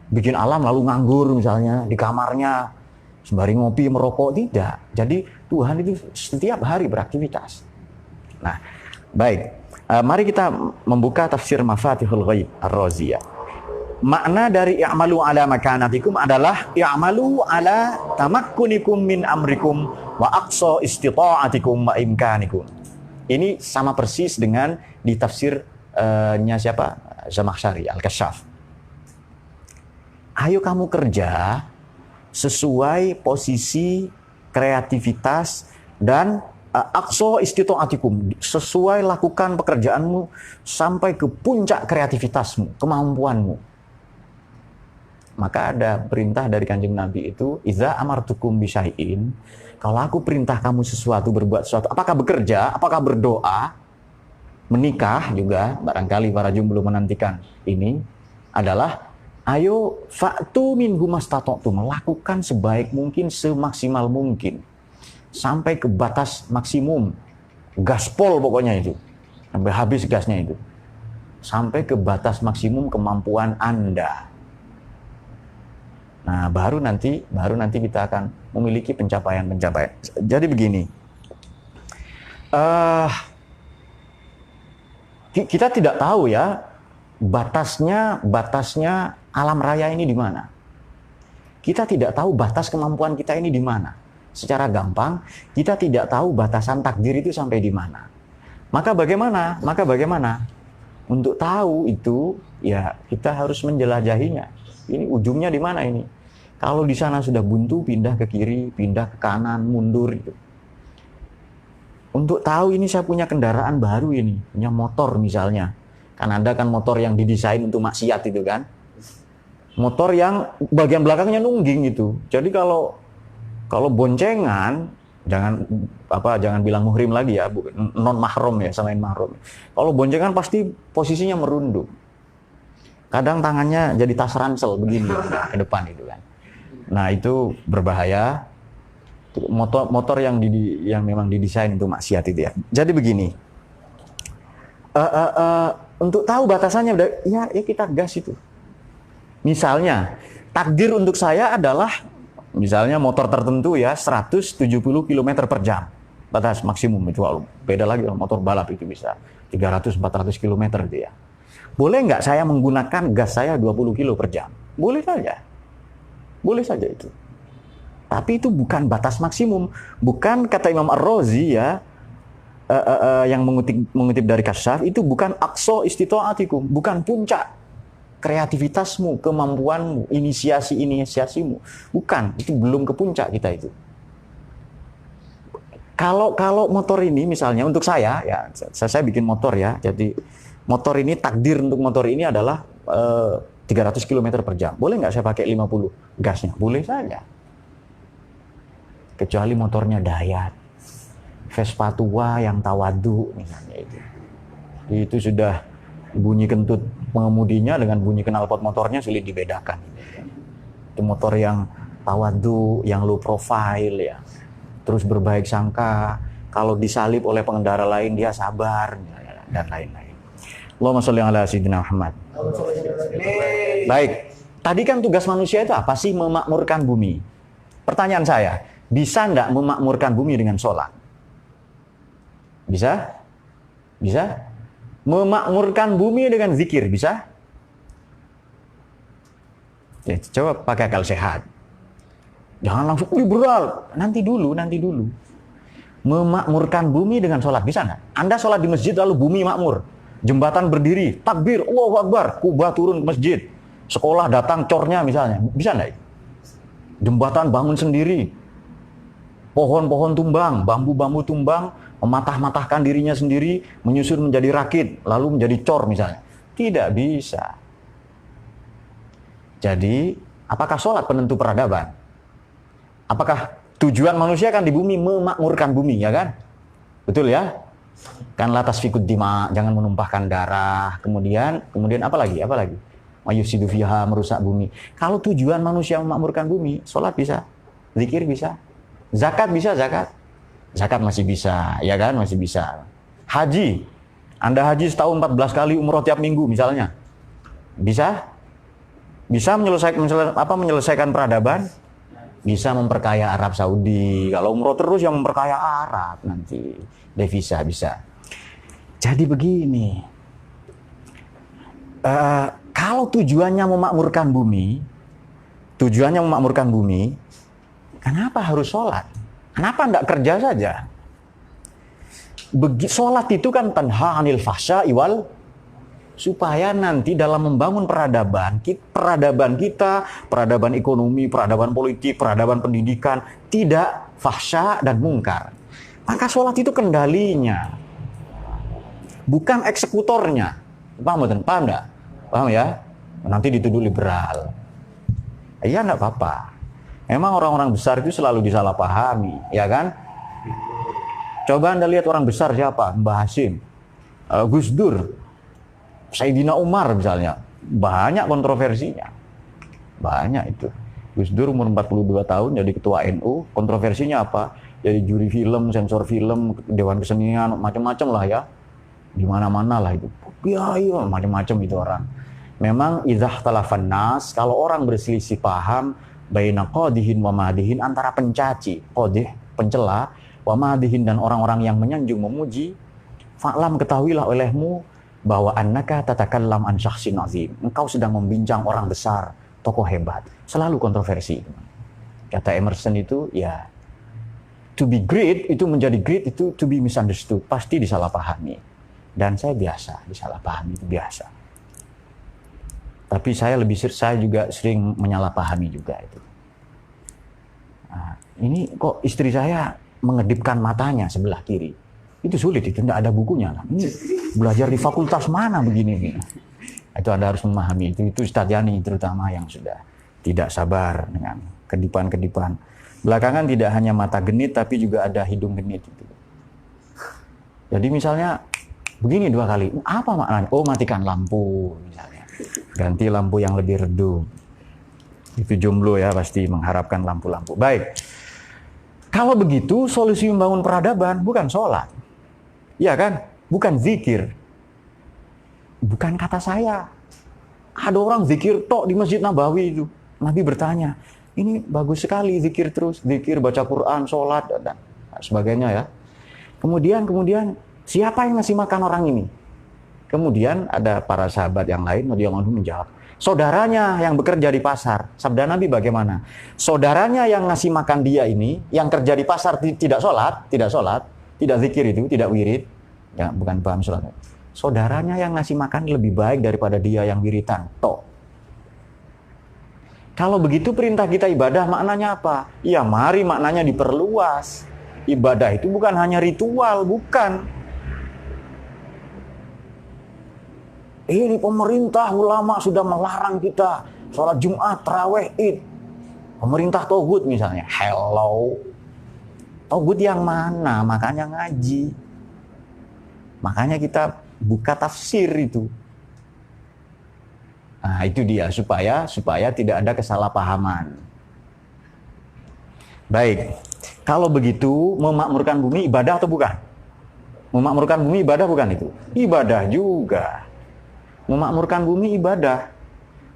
bikin alam lalu nganggur misalnya di kamarnya sembari ngopi merokok, tidak. Jadi Tuhan itu setiap hari beraktivitas. Nah, baik. Mari kita membuka tafsir Mafatihul Ghaib Ar-Razi. Makna dari i'malu ala makanatikum adalah i'malu ala tamakkunikum min amrikum wa aqsa istita'atikum wa imkanikum. Ini sama persis dengan di tafsirnya siapa? Zamakhsyari Al-Kasyaf. Ayo kamu kerja sesuai posisi kreativitas dan aqsa istita'atikum, sesuai lakukan pekerjaanmu sampai ke puncak kreativitasmu, kemampuanmu. Maka ada perintah dari Kanjeng Nabi itu, iza amartukum bisyai'in, kalau aku perintah kamu sesuatu, berbuat sesuatu, apakah bekerja, apakah berdoa, menikah juga, barangkali para jomblo menantikan ini, adalah ayo fa'tu minhu mastata'tum, lakukan sebaik mungkin, semaksimal mungkin. Sampai ke batas maksimum, gaspol pokoknya itu, sampai habis gasnya itu, sampai ke batas maksimum kemampuan Anda. Nah, baru nanti kita akan memiliki pencapaian. Jadi begini, kita tidak tahu ya batasnya alam raya ini di mana. Kita tidak tahu batas kemampuan kita ini di mana. Secara gampang, kita tidak tahu batasan takdir itu sampai di mana. Maka bagaimana? Untuk tahu itu, ya kita harus menjelajahinya. Ini ujungnya di mana ini? Kalau di sana sudah buntu, pindah ke kiri, pindah ke kanan, mundur itu. Untuk tahu ini saya punya kendaraan baru ini, punya motor misalnya. Kan ada kan motor yang didesain untuk maksiat itu kan. Motor yang bagian belakangnya nungging itu. Jadi kalau boncengan, jangan bilang muhrim lagi ya, non mahram ya, selain mahram. Kalau boncengan pasti posisinya merunduk. Kadang tangannya jadi tas ransel begini ke depan itu kan. Nah, itu berbahaya. Motor yang memang didesain untuk maksiat itu ya. Jadi begini. Untuk tahu batasannya ya kita gas itu. Misalnya, takdir untuk saya adalah misalnya motor tertentu ya 170 km per jam. Batas maksimum itu. Beda lagi motor balap itu bisa 300-400 km itu ya. Boleh nggak saya menggunakan gas saya 20 km per jam? Boleh saja. Boleh saja itu. Tapi itu bukan batas maksimum. Bukan kata Imam Ar-Razi ya, yang mengutip dari Kasyaf, itu bukan aqsa istita'atikum, bukan puncak kreativitasmu, kemampuanmu, inisiasimu. Bukan, itu belum ke puncak kita itu. Kalau motor ini misalnya untuk saya ya, saya bikin motor ya. Jadi motor ini takdir untuk motor ini adalah 300 km per jam. Boleh nggak saya pakai 50 gasnya? Boleh saja. Kecuali motornya Dayat, Vespa tua yang tawadu misalnya itu. Itu sudah bunyi kentut pengemudinya dengan bunyi knalpot motornya sulit dibedakan. Itu motor yang tawadu, yang low profile ya. Terus berbaik sangka, kalau disalib oleh pengendara lain dia sabar dan lain-lain. Allahumma sholli ala sayyidina Muhammad. Baik, tadi kan tugas manusia itu apa sih? Memakmurkan bumi. Pertanyaan saya, bisa nggak memakmurkan bumi dengan sholat? Bisa? Bisa? Memakmurkan bumi dengan zikir, bisa? Ya, coba pakai akal sehat. Jangan langsung liberal, nanti dulu. Memakmurkan bumi dengan sholat, bisa nggak? Anda sholat di masjid lalu bumi makmur. Jembatan berdiri, takbir, Allahu Akbar, Kubah turun ke masjid. Sekolah datang cornya misalnya, bisa nggak? Jembatan bangun sendiri. Pohon-pohon tumbang, bambu-bambu tumbang, mematah-matahkan dirinya sendiri, menyusur menjadi rakit, lalu menjadi cor misalnya. Tidak bisa. Jadi, apakah sholat penentu peradaban? Apakah tujuan manusia kan di bumi memakmurkan bumi, ya kan? Betul ya? Kan latas fikud dima, jangan menumpahkan darah. Kemudian apa lagi? Mayusidu fiha, merusak bumi. Kalau tujuan manusia memakmurkan bumi, sholat bisa, zikir bisa, zakat bisa, zakat masih bisa, ya kan? Masih bisa. Haji, Anda haji setahun 14 kali, umroh tiap minggu misalnya, bisa? Bisa menyelesaikan peradaban? Bisa memperkaya Arab Saudi. Kalau umroh terus yang memperkaya Arab nanti devisa bisa. Jadi begini, kalau tujuannya memakmurkan bumi, kenapa harus sholat? Kenapa enggak kerja saja? Sholat itu kan tanha anil fahsya iwal, supaya nanti dalam membangun peradaban kita, peradaban ekonomi, peradaban politik, peradaban pendidikan, tidak fahsya dan mungkar. Maka sholat itu kendalinya, bukan eksekutornya. Paham enggak? Paham ya? Nanti dituduh liberal. Iya, enggak apa-apa. Memang orang-orang besar itu selalu disalahpahami, ya kan? Coba Anda lihat orang besar siapa? Mbah Hasim, Gus Dur, Sayyidina Umar misalnya, banyak kontroversinya. Banyak itu. Gus Dur umur 42 tahun jadi ketua NU, kontroversinya apa? Jadi juri film, sensor film, Dewan Kesenian, macam-macam lah ya. Di mana-mana lah itu. Ya, macam-macam itu orang. Memang idzah talafan nas, kalau orang berselisih paham baina qadihin wa madihin, antara pencaci, qadih, pencela, wa madihin, dan orang-orang yang menyanjung memuji, fa'lam, ketahuilah olehmu bahwa annaka tatakallam an syakhsin azim. Engkau sedang membincang orang besar, tokoh hebat. Selalu kontroversi. Kata Emerson itu, ya, to be great, itu menjadi great, itu to be misunderstood. Pasti disalahpahami. Dan saya biasa, disalahpahami itu biasa. Tapi saya juga sering menyalahpahami juga itu. Nah, ini kok istri saya mengedipkan matanya sebelah kiri. Itu sulit, itu tidak ada bukunya. Ini belajar di fakultas mana begini nih? Itu Anda harus memahami. Itu Ustadz Yani terutama yang sudah tidak sabar dengan kedipan-kedipan. Belakangan tidak hanya mata genit, tapi juga ada hidung genit. Itu. Jadi misalnya begini 2 kali, apa maknanya? Oh, matikan lampu misalnya. Ganti lampu yang lebih redup. Itu jomblo ya, pasti mengharapkan lampu-lampu. Baik. Kalau begitu, solusi membangun peradaban bukan sholat. Ya kan? Bukan zikir. Bukan kata saya. Ada orang zikir tok di Masjid Nabawi itu. Nabi bertanya, ini bagus sekali zikir terus. Zikir, baca Quran, sholat, dan sebagainya ya. Kemudian, siapa yang ngasih makan orang ini? Kemudian ada para sahabat yang lain, radhiyallahu anhum, menjawab, saudaranya yang bekerja di pasar. Sabda Nabi bagaimana? Saudaranya yang ngasih makan dia ini, yang kerja di pasar tidak sholat, tidak zikir itu, tidak wirid, ya, bukan paham sholat. Saudaranya yang ngasih makan lebih baik daripada dia yang wiritan. Toh. Kalau begitu perintah kita ibadah maknanya apa? Ya mari maknanya diperluas. Ibadah itu bukan hanya ritual, bukan. Ini pemerintah, ulama sudah melarang kita sholat Jumat, tarawih, Id. Pemerintah togut misalnya. Hello. Togut yang mana? Makanya ngaji. Makanya kita buka tafsir itu. Nah, itu dia supaya tidak ada kesalahpahaman. Baik. Kalau begitu, memakmurkan bumi ibadah atau bukan? Memakmurkan bumi ibadah bukan itu? Ibadah juga. Memakmurkan bumi ibadah.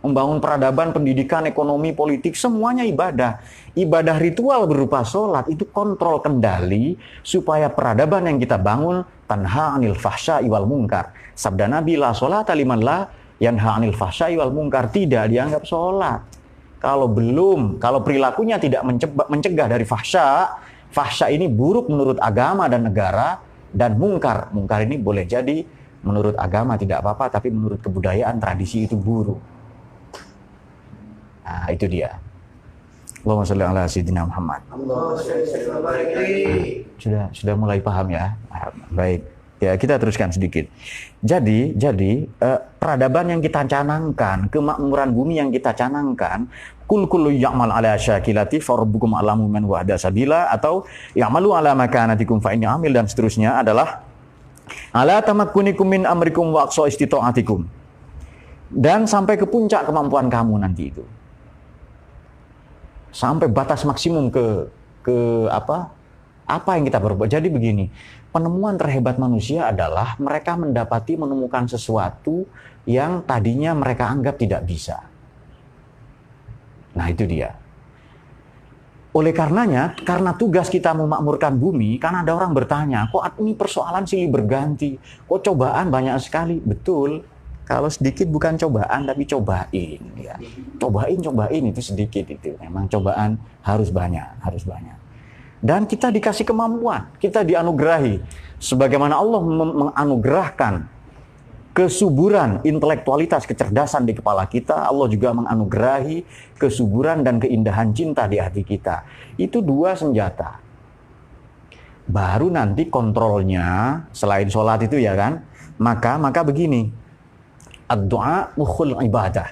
Membangun peradaban, pendidikan, ekonomi, politik, semuanya ibadah. Ibadah ritual berupa sholat itu kontrol kendali supaya peradaban yang kita bangun tanha anil fahsya'i wal munkar. Sabda Nabi, la sholata liman la yanha anil fahsya'i wal munkar. Tidak dianggap sholat. Kalau perilakunya tidak mencegah dari fahsya ini buruk menurut agama dan negara, dan mungkar ini boleh jadi menurut agama tidak apa-apa, tapi menurut kebudayaan, tradisi itu buruk. Nah, itu dia. Allahumma sholli ala sayyidina Muhammad. Sudah mulai paham ya? Baik. Ya, kita teruskan sedikit. Jadi peradaban yang kita canangkan, kemakmuran bumi yang kita canangkan, kullu ya'mal ala syakilati farabbukum a'lamu man wahda sabila, atau ya'malu ala makanatikum fa inni amil, dan seterusnya adalah ala tamakkunikum min amrikum wa aqsa istita'atikum. Dan sampai ke puncak kemampuan kamu nanti itu. Sampai batas maksimum ke apa yang kita berbuat. Jadi begini, penemuan terhebat manusia adalah mereka menemukan sesuatu yang tadinya mereka anggap tidak bisa. Nah, itu dia. Oleh karenanya, karena tugas kita memakmurkan bumi, karena ada orang bertanya, kok ini persoalan silih berganti, kok cobaan banyak sekali? Betul, kalau sedikit bukan cobaan, tapi cobain. Ya. Cobain itu sedikit itu. Memang cobaan harus banyak. Dan kita dikasih kemampuan, kita dianugerahi. Sebagaimana Allah menganugerahkan kesuburan intelektualitas, kecerdasan di kepala kita, Allah juga menganugerahi kesuburan dan keindahan cinta di hati kita. Itu dua senjata. Baru nanti kontrolnya, selain sholat itu ya kan, maka begini, ad-du'a mukhul ibadah.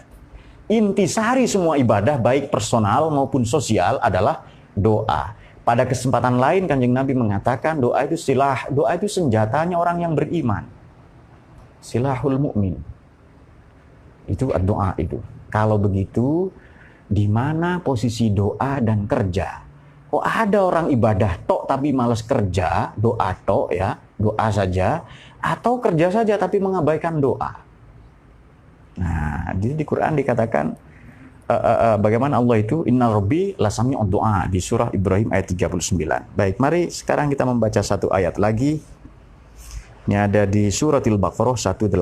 Intisari semua ibadah, baik personal maupun sosial, adalah doa. Pada kesempatan lain Kanjeng Nabi mengatakan doa itu senjatanya orang yang beriman. Silahul mu'min. Itu doa itu. Kalau begitu, di mana posisi doa dan kerja? Kok ada orang ibadah tok tapi malas kerja, doa tok ya, doa saja, atau kerja saja tapi mengabaikan doa? Nah, di Quran dikatakan bagaimana Allah itu inna rabbi lasami'ud du'a di surah Ibrahim ayat 39. Baik, mari sekarang kita membaca satu ayat lagi. Ini ada di suratil Baqarah 186.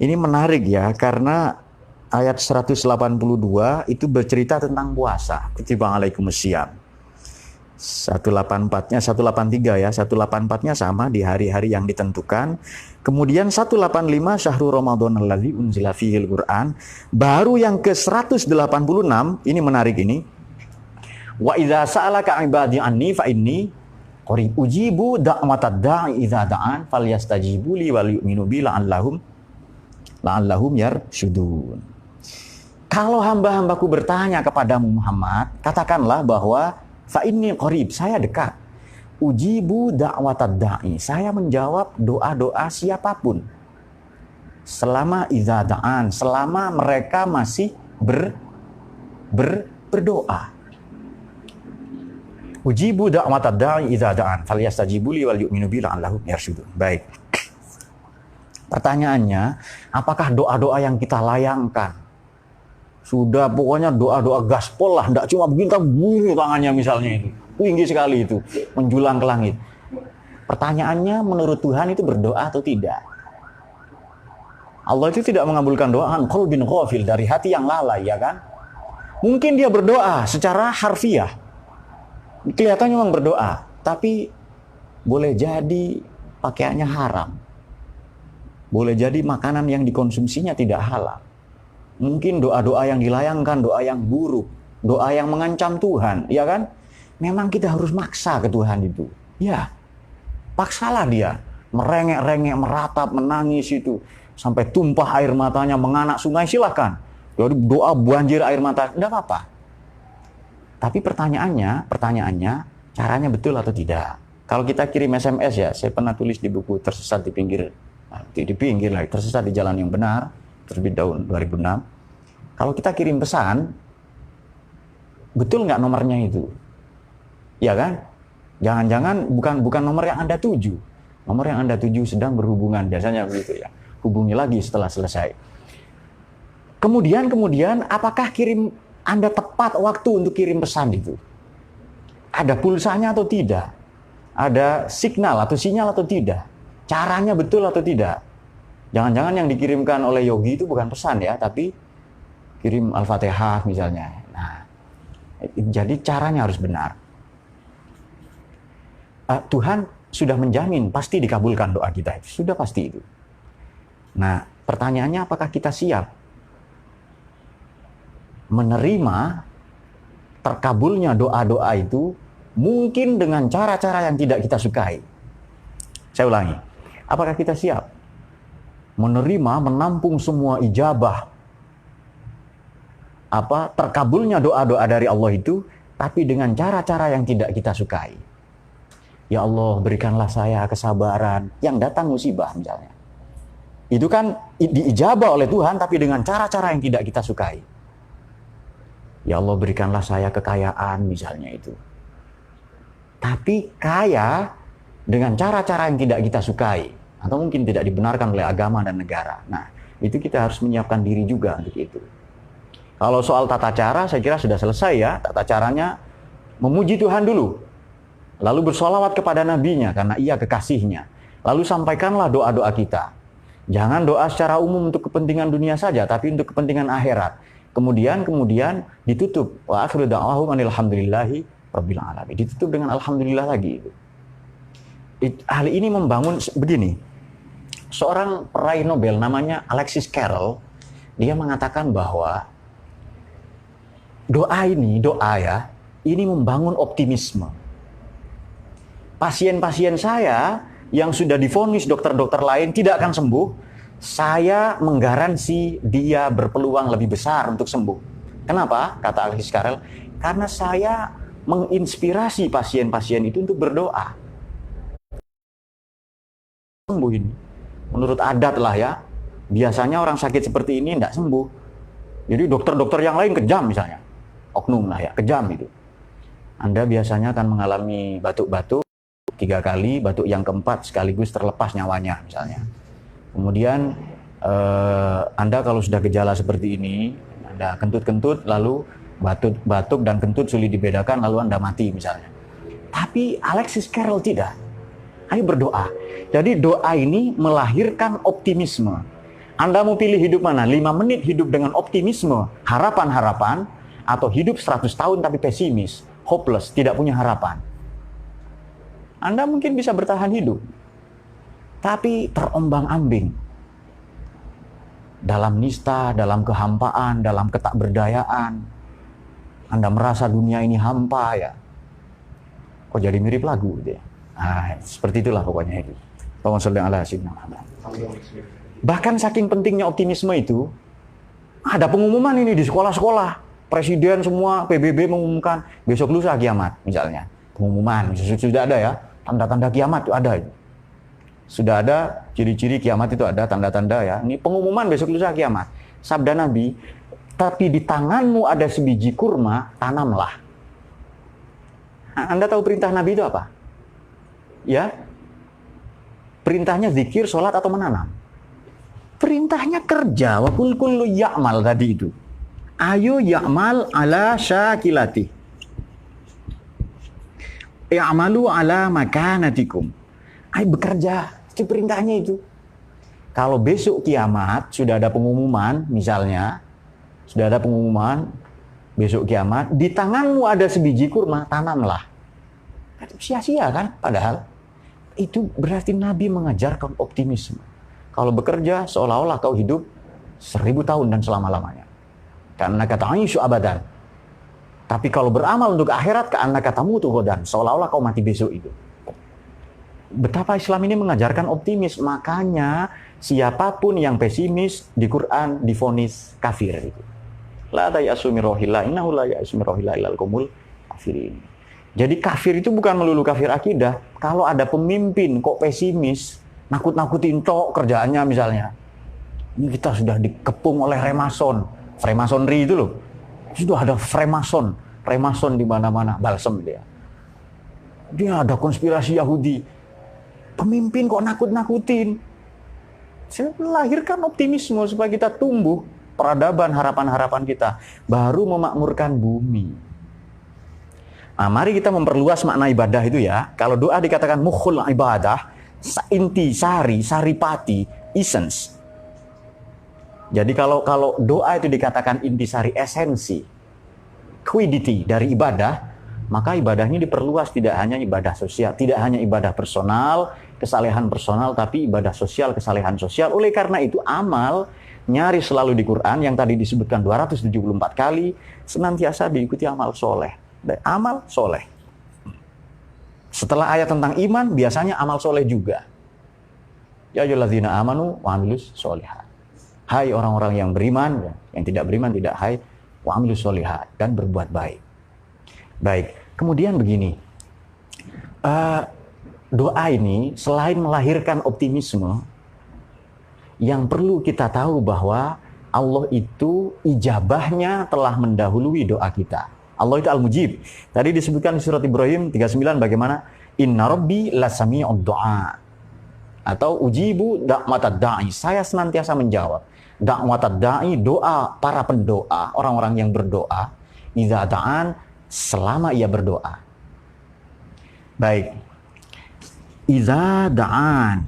Ini menarik ya, karena ayat 182 itu bercerita tentang puasa. Kutiba alaikumusiyam. 183 ya, 184-nya sama di hari-hari yang ditentukan. Kemudian 185 syahrul Ramadan alladzi unzila fihil Qur'an. Baru yang ke 186, ini menarik ini. Wa idza sa'alaka 'ibadi anni fa inni qarib ujibu da'watad da'i idza da'an falyastajibu li wal yu'minu bi la'allahum yarsyudun. Kalau hamba-hambaku bertanya kepadamu Muhammad, katakanlah bahwa fa inni qarib, saya dekat. Ujibu da'watad da'i, saya menjawab doa-doa siapapun. Selama idza da'an, selama mereka masih berdoa. Ujibu da'watad da'i idza da'an falyastajibu li wal yu'minu bi la'allahum yarsyudun. Baik. Pertanyaannya, apakah doa-doa yang kita layangkan sudah pokoknya doa-doa gaspol lah, enggak cuma begini tangannya misalnya itu. Tinggi sekali itu, menjulang ke langit. Pertanyaannya, menurut Tuhan itu berdoa atau tidak? Allah itu tidak mengabulkan doa qalbin ghafil, dari hati yang lalai, ya kan? Mungkin dia berdoa secara harfiah. Kelihatannya memang berdoa, tapi boleh jadi pakaiannya haram. Boleh jadi makanan yang dikonsumsinya tidak halal. Mungkin doa-doa yang dilayangkan, doa yang buruk, doa yang mengancam Tuhan, ya kan? memang kita harus maksa ke Tuhan itu. Ya, paksalah dia. Merengek-rengek, meratap, menangis itu. Sampai tumpah air matanya, menganak sungai, silahkan. Jadi doa banjir air mata, tidak apa-apa. Tapi pertanyaannya, caranya betul atau tidak? Kalau kita kirim SMS ya, saya pernah tulis di buku Tersesat di Pinggir, Tersesat di Jalan yang Benar, terbit tahun 2006. Kalau kita kirim pesan, betul nggak nomornya itu? Ya kan? Jangan-jangan bukan nomor yang Anda tuju. Nomor yang Anda tuju sedang berhubungan, biasanya begitu ya. Hubungi lagi setelah selesai. Kemudian apakah Anda tepat waktu untuk kirim pesan itu? Ada pulsanya atau tidak? Ada sinyal atau tidak? Caranya betul atau tidak? Jangan-jangan yang dikirimkan oleh Yogi itu bukan pesan ya, tapi kirim Al-Fatihah misalnya. Nah, jadi caranya harus benar. Tuhan sudah menjamin pasti dikabulkan doa kita itu. Sudah pasti itu. Nah, pertanyaannya apakah kita siap menerima terkabulnya doa-doa itu mungkin dengan cara-cara yang tidak kita sukai. Saya ulangi. Apakah kita siap menerima, menampung semua ijabah terkabulnya doa-doa dari Allah itu, tapi dengan cara-cara yang tidak kita sukai. Ya Allah, berikanlah saya kesabaran yang datang musibah misalnya. Itu kan diijabah oleh Tuhan, tapi dengan cara-cara yang tidak kita sukai. Ya Allah, berikanlah saya kekayaan misalnya itu. Tapi kaya dengan cara-cara yang tidak kita sukai, atau mungkin tidak dibenarkan oleh agama dan negara. Nah, itu kita harus menyiapkan diri juga untuk itu. Kalau soal tata cara, saya kira sudah selesai ya. Tata caranya memuji Tuhan dulu, lalu bersolawat kepada nabinya karena ia kekasihnya. Lalu sampaikanlah doa-doa kita. Jangan doa secara umum untuk kepentingan dunia saja, tapi untuk kepentingan akhirat. Kemudian ditutup. Wa akhiru da'wahum alhamdulillahi rabbil alamin. Ditutup dengan alhamdulillah lagi. Hal ini membangun begini. Seorang peraih Nobel namanya Alexis Carrel, dia mengatakan bahwa doa ini membangun optimisme. Pasien-pasien saya yang sudah divonis dokter-dokter lain tidak akan sembuh, saya menggaransi dia berpeluang lebih besar untuk sembuh. Kenapa? Kata Alexis Carrel, karena saya menginspirasi pasien-pasien itu untuk berdoa. Sembuh ini. Menurut adat lah ya, biasanya orang sakit seperti ini tidak sembuh. Jadi dokter-dokter yang lain kejam misalnya. Oknum lah ya, kejam itu. Anda biasanya akan mengalami batuk-batuk 3 kali, batuk yang keempat sekaligus terlepas nyawanya misalnya. Kemudian Anda kalau sudah gejala seperti ini, Anda kentut-kentut, lalu batuk dan kentut sulit dibedakan, lalu Anda mati misalnya. Tapi Alexis Carrel tidak. Ayo berdoa. Jadi doa ini melahirkan optimisme. Anda mau pilih hidup mana? 5 menit hidup dengan optimisme, harapan-harapan, atau hidup 100 tahun tapi pesimis, hopeless, tidak punya harapan. Anda mungkin bisa bertahan hidup, tapi terombang-ambing. Dalam nista, dalam kehampaan, dalam ketakberdayaan. Anda merasa dunia ini hampa ya. Kok jadi mirip lagu gitu ya. Nah, seperti itulah pokoknya itu. Bahkan saking pentingnya optimisme itu, ada pengumuman ini di sekolah-sekolah. Presiden semua, PBB mengumumkan besok lusa kiamat misalnya. Pengumuman, sudah ada ya. Tanda-tanda kiamat itu ada. Sudah ada ciri-ciri kiamat itu ada, tanda-tanda ya. Ini pengumuman besok lusa kiamat. Sabda Nabi, tapi di tanganmu ada sebiji kurma, tanamlah. Anda tahu perintah Nabi itu apa? Ya, perintahnya zikir, sholat atau menanam? Perintahnya kerja. Wa kullu ya'mal tadi itu. Ayo ya'mal ala syakilati. Ya'malu ala makanatikum. Ayo bekerja. Itu perintahnya itu. Kalau besok kiamat sudah ada pengumuman, misalnya sudah ada pengumuman besok kiamat, di tanganmu ada sebiji kurma, tanamlah. Sia-sia kan? Padahal itu berarti Nabi mengajarkan optimisme. Kalau bekerja seolah-olah kau hidup 1000 tahun dan selama-lamanya. Karena kata Aisyu abadan. Tapi kalau beramal untuk akhirat, ka'annaka tamutu ghadan, seolah-olah kau mati besok itu. Betapa Islam ini mengajarkan optimis, makanya siapapun yang pesimis di Quran divonis kafir. La ta'yasu min rohillah, innahu la ya'yasu min rohillah illal qaumul kafirin. Jadi kafir itu bukan melulu kafir akidah. Kalau ada pemimpin kok pesimis, nakut-nakutin tok kerjaannya misalnya. Ini kita sudah dikepung oleh Remason, Freemasonry itu loh. Sudah ada Freemason di mana-mana, balsem dia. Dia ada konspirasi Yahudi. Pemimpin kok nakut-nakutin. Saya melahirkan optimisme supaya kita tumbuh peradaban, harapan-harapan kita baru memakmurkan bumi. Nah, mari kita memperluas makna ibadah itu ya. Kalau doa dikatakan mukhul ibadah, inti, saripati, essence. Jadi kalau doa itu dikatakan intisari, esensi, quiddity dari ibadah, maka ibadahnya diperluas, tidak hanya ibadah sosial, tidak hanya ibadah personal, kesalehan personal, tapi ibadah sosial, kesalehan sosial. Oleh karena itu amal nyaris selalu di Quran yang tadi disebutkan 274 kali senantiasa diikuti amal soleh. Amal soleh. Setelah ayat tentang iman, biasanya amal soleh juga. Ya ayyuhalladzina amanu wa amilus sholihat. Hai orang-orang yang beriman, yang tidak beriman tidak hai, wa amilus sholihat, dan berbuat baik. Baik, kemudian begini. Doa ini selain melahirkan optimisme, yang perlu kita tahu bahwa Allah itu ijabahnya telah mendahului doa kita. Allah itu Al-Mujib. Tadi disebutkan di surat Ibrahim 39 bagaimana? Inna Rabbi lasami'ud du'a. Atau ujibu da'watad da'i. Saya senantiasa menjawab. Da'watad da'i, doa para pendoa, orang-orang yang berdoa. Idza da'an, selama ia berdoa. Baik. Idza da'an.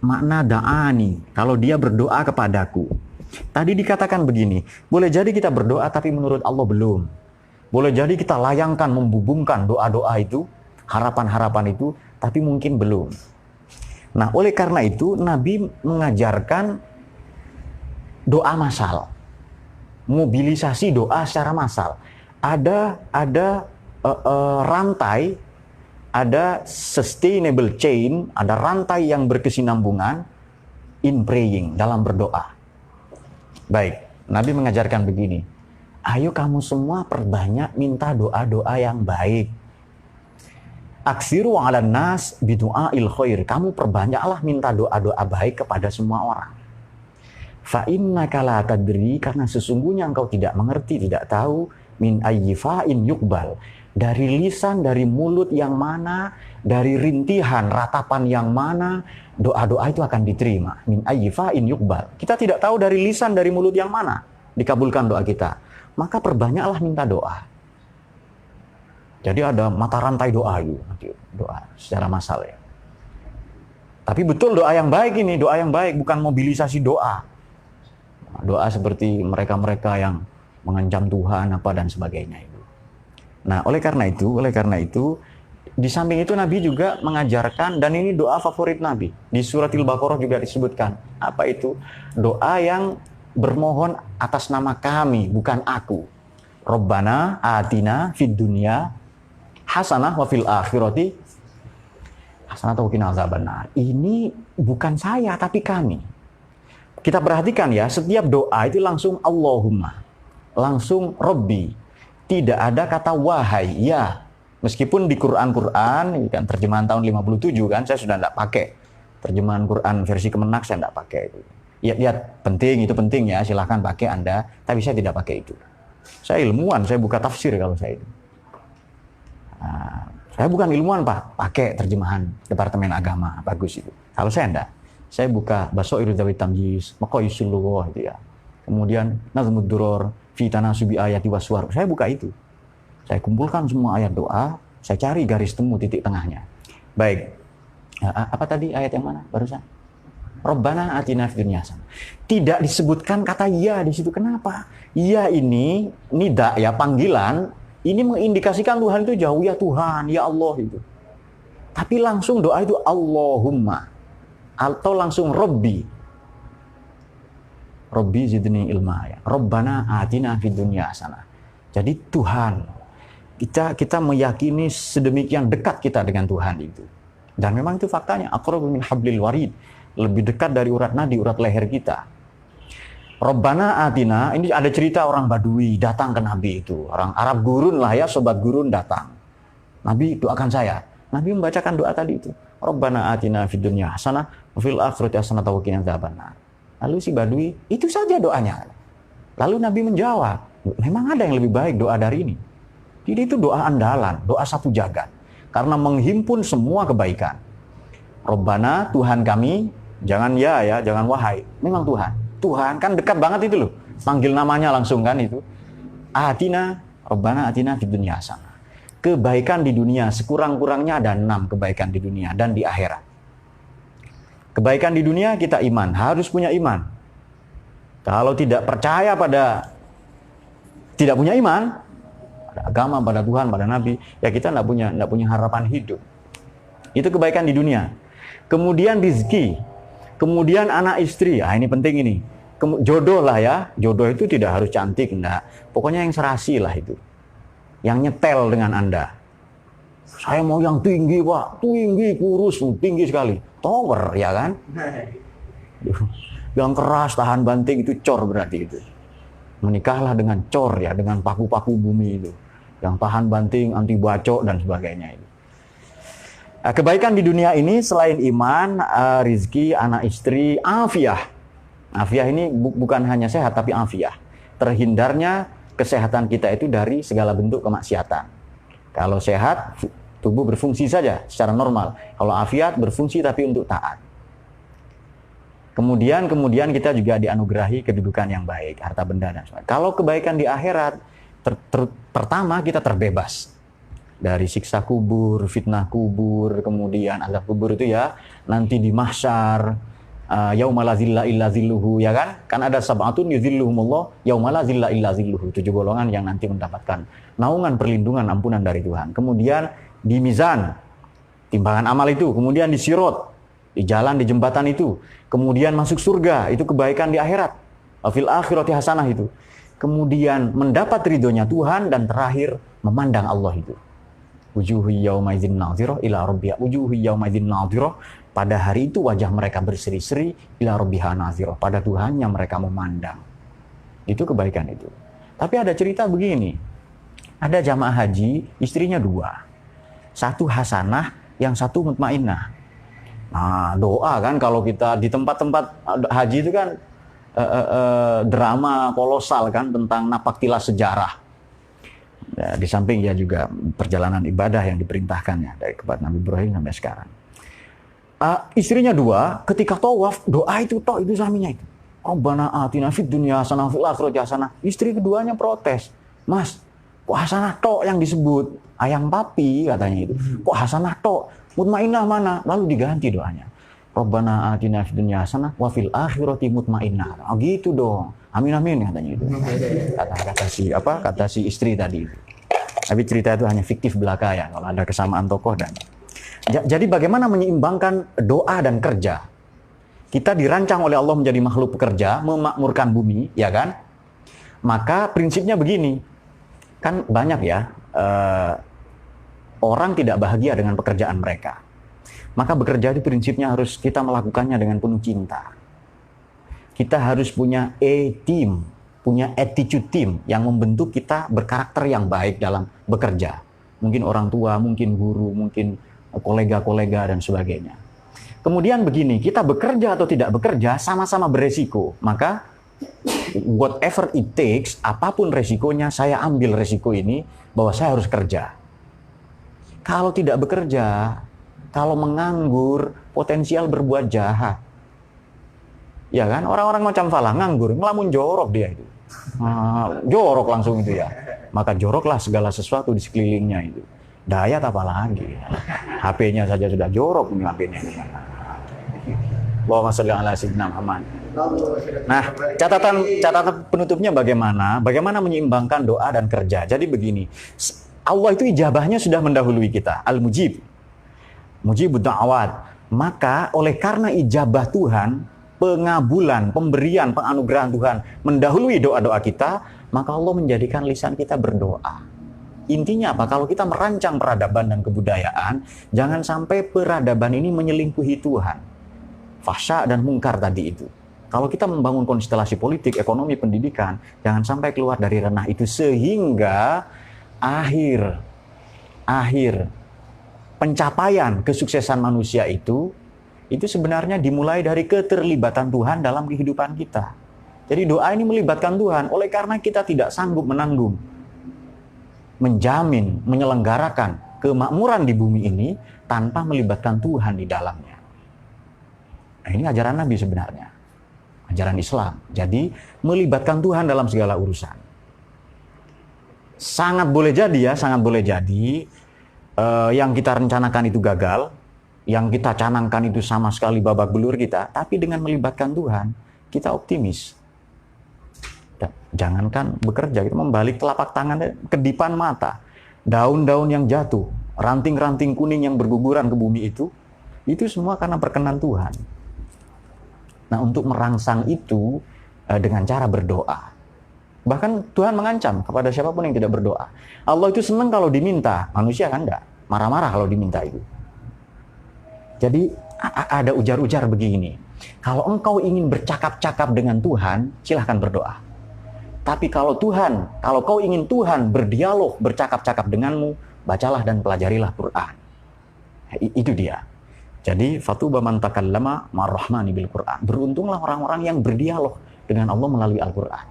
Makna da'ani. Kalau dia berdoa kepadaku. Tadi dikatakan begini. Boleh jadi kita berdoa tapi menurut Allah belum. Boleh jadi kita layangkan, membubungkan doa-doa itu, harapan-harapan itu, tapi mungkin belum. Nah, oleh karena itu, Nabi mengajarkan doa massal. Mobilisasi doa secara massal. Ada rantai, ada sustainable chain, ada rantai yang berkesinambungan in praying, dalam berdoa. Baik, Nabi mengajarkan begini. Ayo kamu semua perbanyak minta doa-doa yang baik. Aksiru 'alan nas bidu'ail khair. Kamu perbanyaklah minta doa-doa baik kepada semua orang. Fa innaka la tadri, karena sesungguhnya engkau tidak mengerti, tidak tahu min ayyi fa'in yuqbal. Dari lisan, dari mulut yang mana, dari rintihan, ratapan yang mana, doa-doa itu akan diterima. Min ayyi fa'in yuqbal. Kita tidak tahu dari lisan, dari mulut yang mana dikabulkan doa kita. Maka perbanyaklah minta doa. Jadi ada mata rantai doa gitu, doa secara massal ya. Tapi betul doa yang baik ini, doa yang baik, bukan mobilisasi doa. Doa seperti mereka-mereka yang mengancam Tuhan apa dan sebagainya itu. Nah, oleh karena itu di samping itu Nabi juga mengajarkan, dan ini doa favorit Nabi. Di surat Al-Baqarah juga disebutkan. Apa itu? Doa yang bermohon atas nama kami, bukan aku. Rabbana atina fid dunya hasanah wa fil akhirati hasanah wa qina adzabannar. Ini bukan saya tapi kami. Kita perhatikan ya, setiap doa itu langsung Allahumma, langsung Rabbi. Tidak ada kata wahai, ya. Meskipun di Quran, ini kan terjemahan tahun 57 kan, saya sudah tidak pakai. Terjemahan Quran versi Kemenak saya tidak pakai itu. Ya, penting, itu penting ya, silahkan pakai Anda, tapi saya tidak pakai itu. Saya ilmuwan, saya buka tafsir kalau saya itu. Nah, saya bukan ilmuwan Pak, pakai terjemahan Departemen Agama, bagus itu. Kalau saya enggak, saya buka Basoirul Dzawid Tamyiz, Maqayisul Lughah itu ya. Kemudian Nazmud Duror, Fi Tanasubi Ayati Waswar, saya buka itu. Saya kumpulkan semua ayat doa, saya cari garis temu titik tengahnya. Baik, apa tadi ayat yang mana barusan? Rabbana atina fid dunya hasanah. Tidak disebutkan kata ya di situ. Kenapa? Ya ini nida ya, panggilan, ini mengindikasikan Tuhan itu jauh, ya Tuhan, ya Allah itu. Tapi langsung doa itu Allahumma atau langsung Rabbi. Rabbi zidni ilma ya. Rabbana atina fid dunya hasanah. Jadi Tuhan, Kita meyakini sedemikian dekat kita dengan Tuhan itu. Dan memang itu faktanya, aqrabu min hablil warid, lebih dekat dari urat nadi, urat leher kita. Rabbana atina, ini ada cerita orang Badui datang ke Nabi itu. Orang Arab gurun lah ya, sobat gurun datang. Nabi, doakan saya. Nabi membacakan doa tadi itu. Rabbana atina fid dunya hasanah wa fil akhirati hasanah wa qina adzabannar. Lalu si Badui, itu saja doanya. Lalu Nabi menjawab, memang ada yang lebih baik doa dari ini. Jadi itu doa andalan, doa satu jagat. Karena menghimpun semua kebaikan. Rabbana, Tuhan kami, jangan ya, jangan wahai. Memang Tuhan. Tuhan kan dekat banget itu loh. Panggil namanya langsung kan itu. Atina, Rabbana atina fid dunya hasanah. Kebaikan di dunia, sekurang-kurangnya ada 6 kebaikan di dunia dan di akhirat. Kebaikan di dunia kita iman, harus punya iman. Kalau tidak percaya tidak punya iman, pada agama, pada Tuhan, pada Nabi, ya kita tidak punya harapan hidup. Itu kebaikan di dunia. Kemudian rezeki, kemudian anak istri, ini penting ini. Jodoh lah ya, jodoh itu tidak harus cantik, enggak. Pokoknya yang serasi lah itu. Yang nyetel dengan Anda. Saya mau yang tinggi, Pak. Tinggi, kurus, tinggi sekali. Tower, ya kan? Yang keras, tahan banting, itu cor berarti itu. Menikahlah dengan cor ya, dengan paku-paku bumi itu. Yang tahan banting, anti bacok, dan sebagainya itu. Kebaikan di dunia ini selain iman, rizki, anak istri, afiah. Afiah ini bukan hanya sehat, tapi afiah. Terhindarnya kesehatan kita itu dari segala bentuk kemaksiatan. Kalau sehat, tubuh berfungsi saja secara normal. Kalau afiat, berfungsi tapi untuk taat. Kemudian kita juga dianugerahi kedudukan yang baik, harta benda dan sebagainya. Kalau kebaikan di akhirat, pertama kita terbebas dari siksa kubur, fitnah kubur, kemudian azab kubur itu ya, nanti di mahsyar, yaumala zilla illa zilluhu, ya kan? Kan ada sab'atun yuzilluhumullah yaumala zilla illa zilluhu, 7 golongan yang nanti mendapatkan naungan perlindungan ampunan dari Tuhan. Kemudian di mizan, timbangan amal itu, kemudian di sirot, di jalan, di jembatan itu, kemudian masuk surga, itu kebaikan di akhirat. Fil akhirati hasanah itu. Kemudian mendapat ridhonya Tuhan, dan terakhir memandang Allah itu. Wujuhu yauma idzin nadhirah ila rabbiha, wujuhu yauma idzin nadhirah, pada hari itu wajah mereka berseri-seri, ila rabbiha nadhirah, pada Tuhannya mereka memandang. Itu kebaikan itu. Tapi ada cerita begini. Ada jamaah haji, istrinya 2. Satu hasanah, yang satu mutmainnah. Nah, doa kan kalau kita di tempat-tempat haji itu kan drama kolosal kan tentang napaktilas sejarah. Ya, di samping ya juga perjalanan ibadah yang diperintahkannya dari kepada Nabi Ibrahim sampai sekarang. Istrinya 2, ketika tawaf, doa itu tok, itu suaminya itu. Rabbana atina fid dunya hasanah fil akhirati hasanah. Istri keduanya protes. Mas, kok hasanah tok yang disebut? Ayang papi katanya itu. Kok hasanah tok? Mutmainnah mana? Lalu diganti doanya. Rabbana atina fid dunya hasanah wa fil akhirati mutmainnah. Oh gitu dong. Amin amin katanya itu. Kata si istri tadi itu. Tapi cerita itu hanya fiktif belaka ya, kalau ada kesamaan tokoh dan. Jadi bagaimana menyeimbangkan doa dan kerja? Kita dirancang oleh Allah menjadi makhluk pekerja, memakmurkan bumi, ya kan? Maka prinsipnya begini. Kan banyak ya orang tidak bahagia dengan pekerjaan mereka. Maka bekerja itu prinsipnya harus kita melakukannya dengan penuh cinta. Kita harus punya team, punya attitude team yang membentuk kita berkarakter yang baik dalam bekerja. Mungkin orang tua, mungkin guru, mungkin kolega-kolega dan sebagainya. Kemudian begini, kita bekerja atau tidak bekerja sama-sama beresiko. Maka whatever it takes, apapun resikonya, saya ambil resiko ini bahwa saya harus kerja. Kalau tidak bekerja, kalau menganggur, potensial berbuat jahat. Ya kan, orang-orang macam Falah nganggur, ngelamun jorok dia itu. Jorok langsung itu ya. Maka joroklah segala sesuatu di sekelilingnya itu. Dayat apa lagi? HP-nya saja sudah jorok ini HP-nya. Allahumma shalli ala sayyidina Muhammad. Nah, catatan penutupnya bagaimana? Bagaimana menyeimbangkan doa dan kerja? Jadi begini, Allah itu ijabahnya sudah mendahului kita, al-mujib. Mujibud da'awat. Maka oleh karena ijabah Tuhan, pengabulan, pemberian, penganugerahan Tuhan mendahului doa-doa kita, maka Allah menjadikan lisan kita berdoa. Intinya apa? Kalau kita merancang peradaban dan kebudayaan, jangan sampai peradaban ini menyelingkuhi Tuhan. Fahsya dan mungkar tadi itu. Kalau kita membangun konstelasi politik, ekonomi, pendidikan, jangan sampai keluar dari ranah itu sehingga akhir pencapaian kesuksesan manusia itu sebenarnya dimulai dari keterlibatan Tuhan dalam kehidupan kita. Jadi doa ini melibatkan Tuhan, oleh karena kita tidak sanggup menanggung, menjamin, menyelenggarakan kemakmuran di bumi ini tanpa melibatkan Tuhan di dalamnya. Nah, ini ajaran Nabi sebenarnya, ajaran Islam. Jadi melibatkan Tuhan dalam segala urusan. Sangat boleh jadi yang kita rencanakan itu gagal, yang kita canangkan itu sama sekali babak belur kita, tapi dengan melibatkan Tuhan, kita optimis. Jangankan bekerja, kita membalik telapak tangan, kedipan mata, daun-daun yang jatuh, ranting-ranting kuning yang berguguran ke bumi itu semua karena perkenan Tuhan. Nah, untuk merangsang itu dengan cara berdoa. Bahkan Tuhan mengancam kepada siapapun yang tidak berdoa. Allah itu senang kalau diminta, manusia kan enggak, marah-marah kalau diminta itu. Jadi ada ujar-ujar begini, kalau engkau ingin bercakap-cakap dengan Tuhan, silahkan berdoa. Tapi kalau kau ingin Tuhan berdialog, bercakap-cakap denganmu, bacalah dan pelajarilah Quran. Itu dia. Jadi fatuba man takallama ma'ar-rahmani bil Quran. Beruntunglah orang-orang yang berdialog dengan Allah melalui Al-Quran.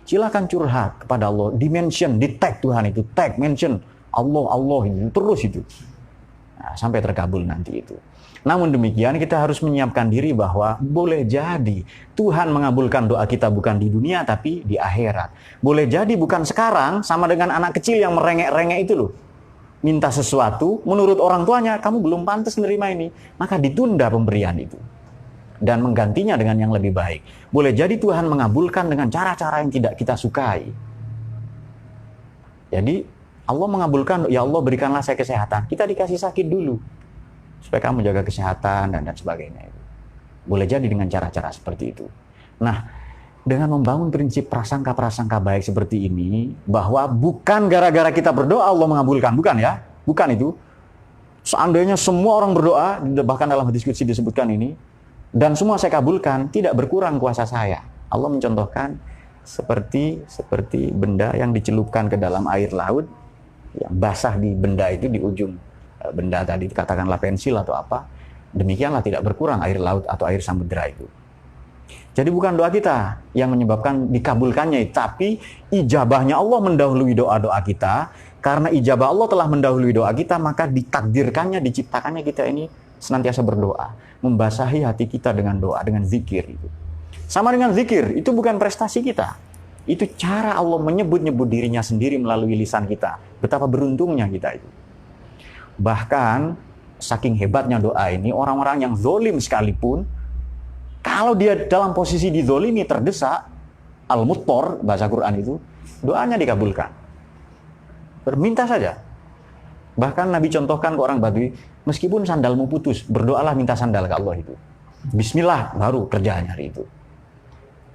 Silakan curhat kepada Allah, di-mention, di-tag Tuhan itu, tag, mention Allah itu terus itu. Nah, sampai terkabul nanti itu. Namun demikian kita harus menyiapkan diri bahwa boleh jadi Tuhan mengabulkan doa kita bukan di dunia tapi di akhirat. Boleh jadi bukan sekarang, sama dengan anak kecil yang merengek-rengek itu loh. Minta sesuatu, menurut orang tuanya kamu belum pantas menerima ini, maka ditunda pemberian itu dan menggantinya dengan yang lebih baik. Boleh jadi Tuhan mengabulkan dengan cara-cara yang tidak kita sukai. Jadi Allah mengabulkan, ya Allah berikanlah saya kesehatan. Kita dikasih sakit dulu supaya kamu jaga kesehatan dan sebagainya. Boleh jadi dengan cara-cara seperti itu. Nah, dengan membangun prinsip prasangka-prasangka baik seperti ini, bahwa bukan gara-gara kita berdoa Allah mengabulkan, bukan ya, bukan itu. Seandainya semua orang berdoa, bahkan dalam hadis qudsi disebutkan ini, dan semua saya kabulkan, tidak berkurang kuasa saya. Allah mencontohkan seperti benda yang dicelupkan ke dalam air laut, yang basah di benda itu di ujung benda tadi, katakanlah pensil atau apa, demikianlah tidak berkurang air laut atau air samudera itu. Jadi bukan doa kita yang menyebabkan dikabulkannya, tapi ijabahnya Allah mendahului doa-doa kita. Karena ijabah Allah telah mendahului doa kita, maka ditakdirkannya, diciptakannya kita ini senantiasa berdoa, membasahi hati kita dengan doa, dengan zikir itu. Sama dengan zikir, itu bukan prestasi kita. Itu cara Allah menyebut-nyebut dirinya sendiri melalui lisan kita. Betapa beruntungnya kita itu. Bahkan saking hebatnya doa ini, orang-orang yang zolim sekalipun, kalau dia dalam posisi dizolimi, terdesak, al-muttor, bahasa Quran itu, doanya dikabulkan. Berminta saja. Bahkan Nabi contohkan ke orang Badui, meskipun sandalmu putus, berdoalah minta sandal ke Allah itu. Bismillah, baru kerjaan hari itu.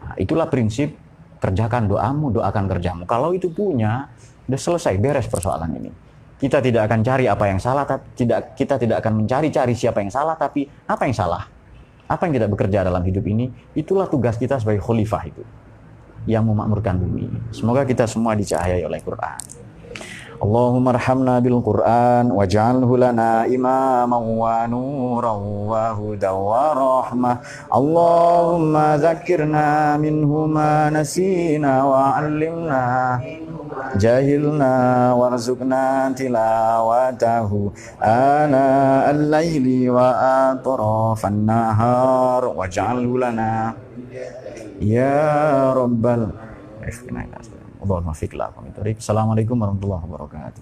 Nah, itulah prinsip, kerjakan doamu, doakan kerjamu. Kalau itu punya, udah selesai, beres persoalan ini. Kita tidak akan cari apa yang salah, kita tidak akan mencari-cari siapa yang salah, tapi apa yang salah. Apa yang tidak bekerja dalam hidup ini, itulah tugas kita sebagai khalifah itu, yang memakmurkan bumi. Semoga kita semua dicahayai oleh Quran. Allahumma arhamna bil Quran waj'alhu lana imaman wa nuran wa hudan wa rahmah. Allahumma zakkirna minhu ma nasina wa 'allimna jahilna warzuqna tilawatahu ana al-laili wa atrafan nahar waj'alhu lana ya rabbal Allahumma fiqla. Assalamualaikum warahmatullahi wabarakatuh.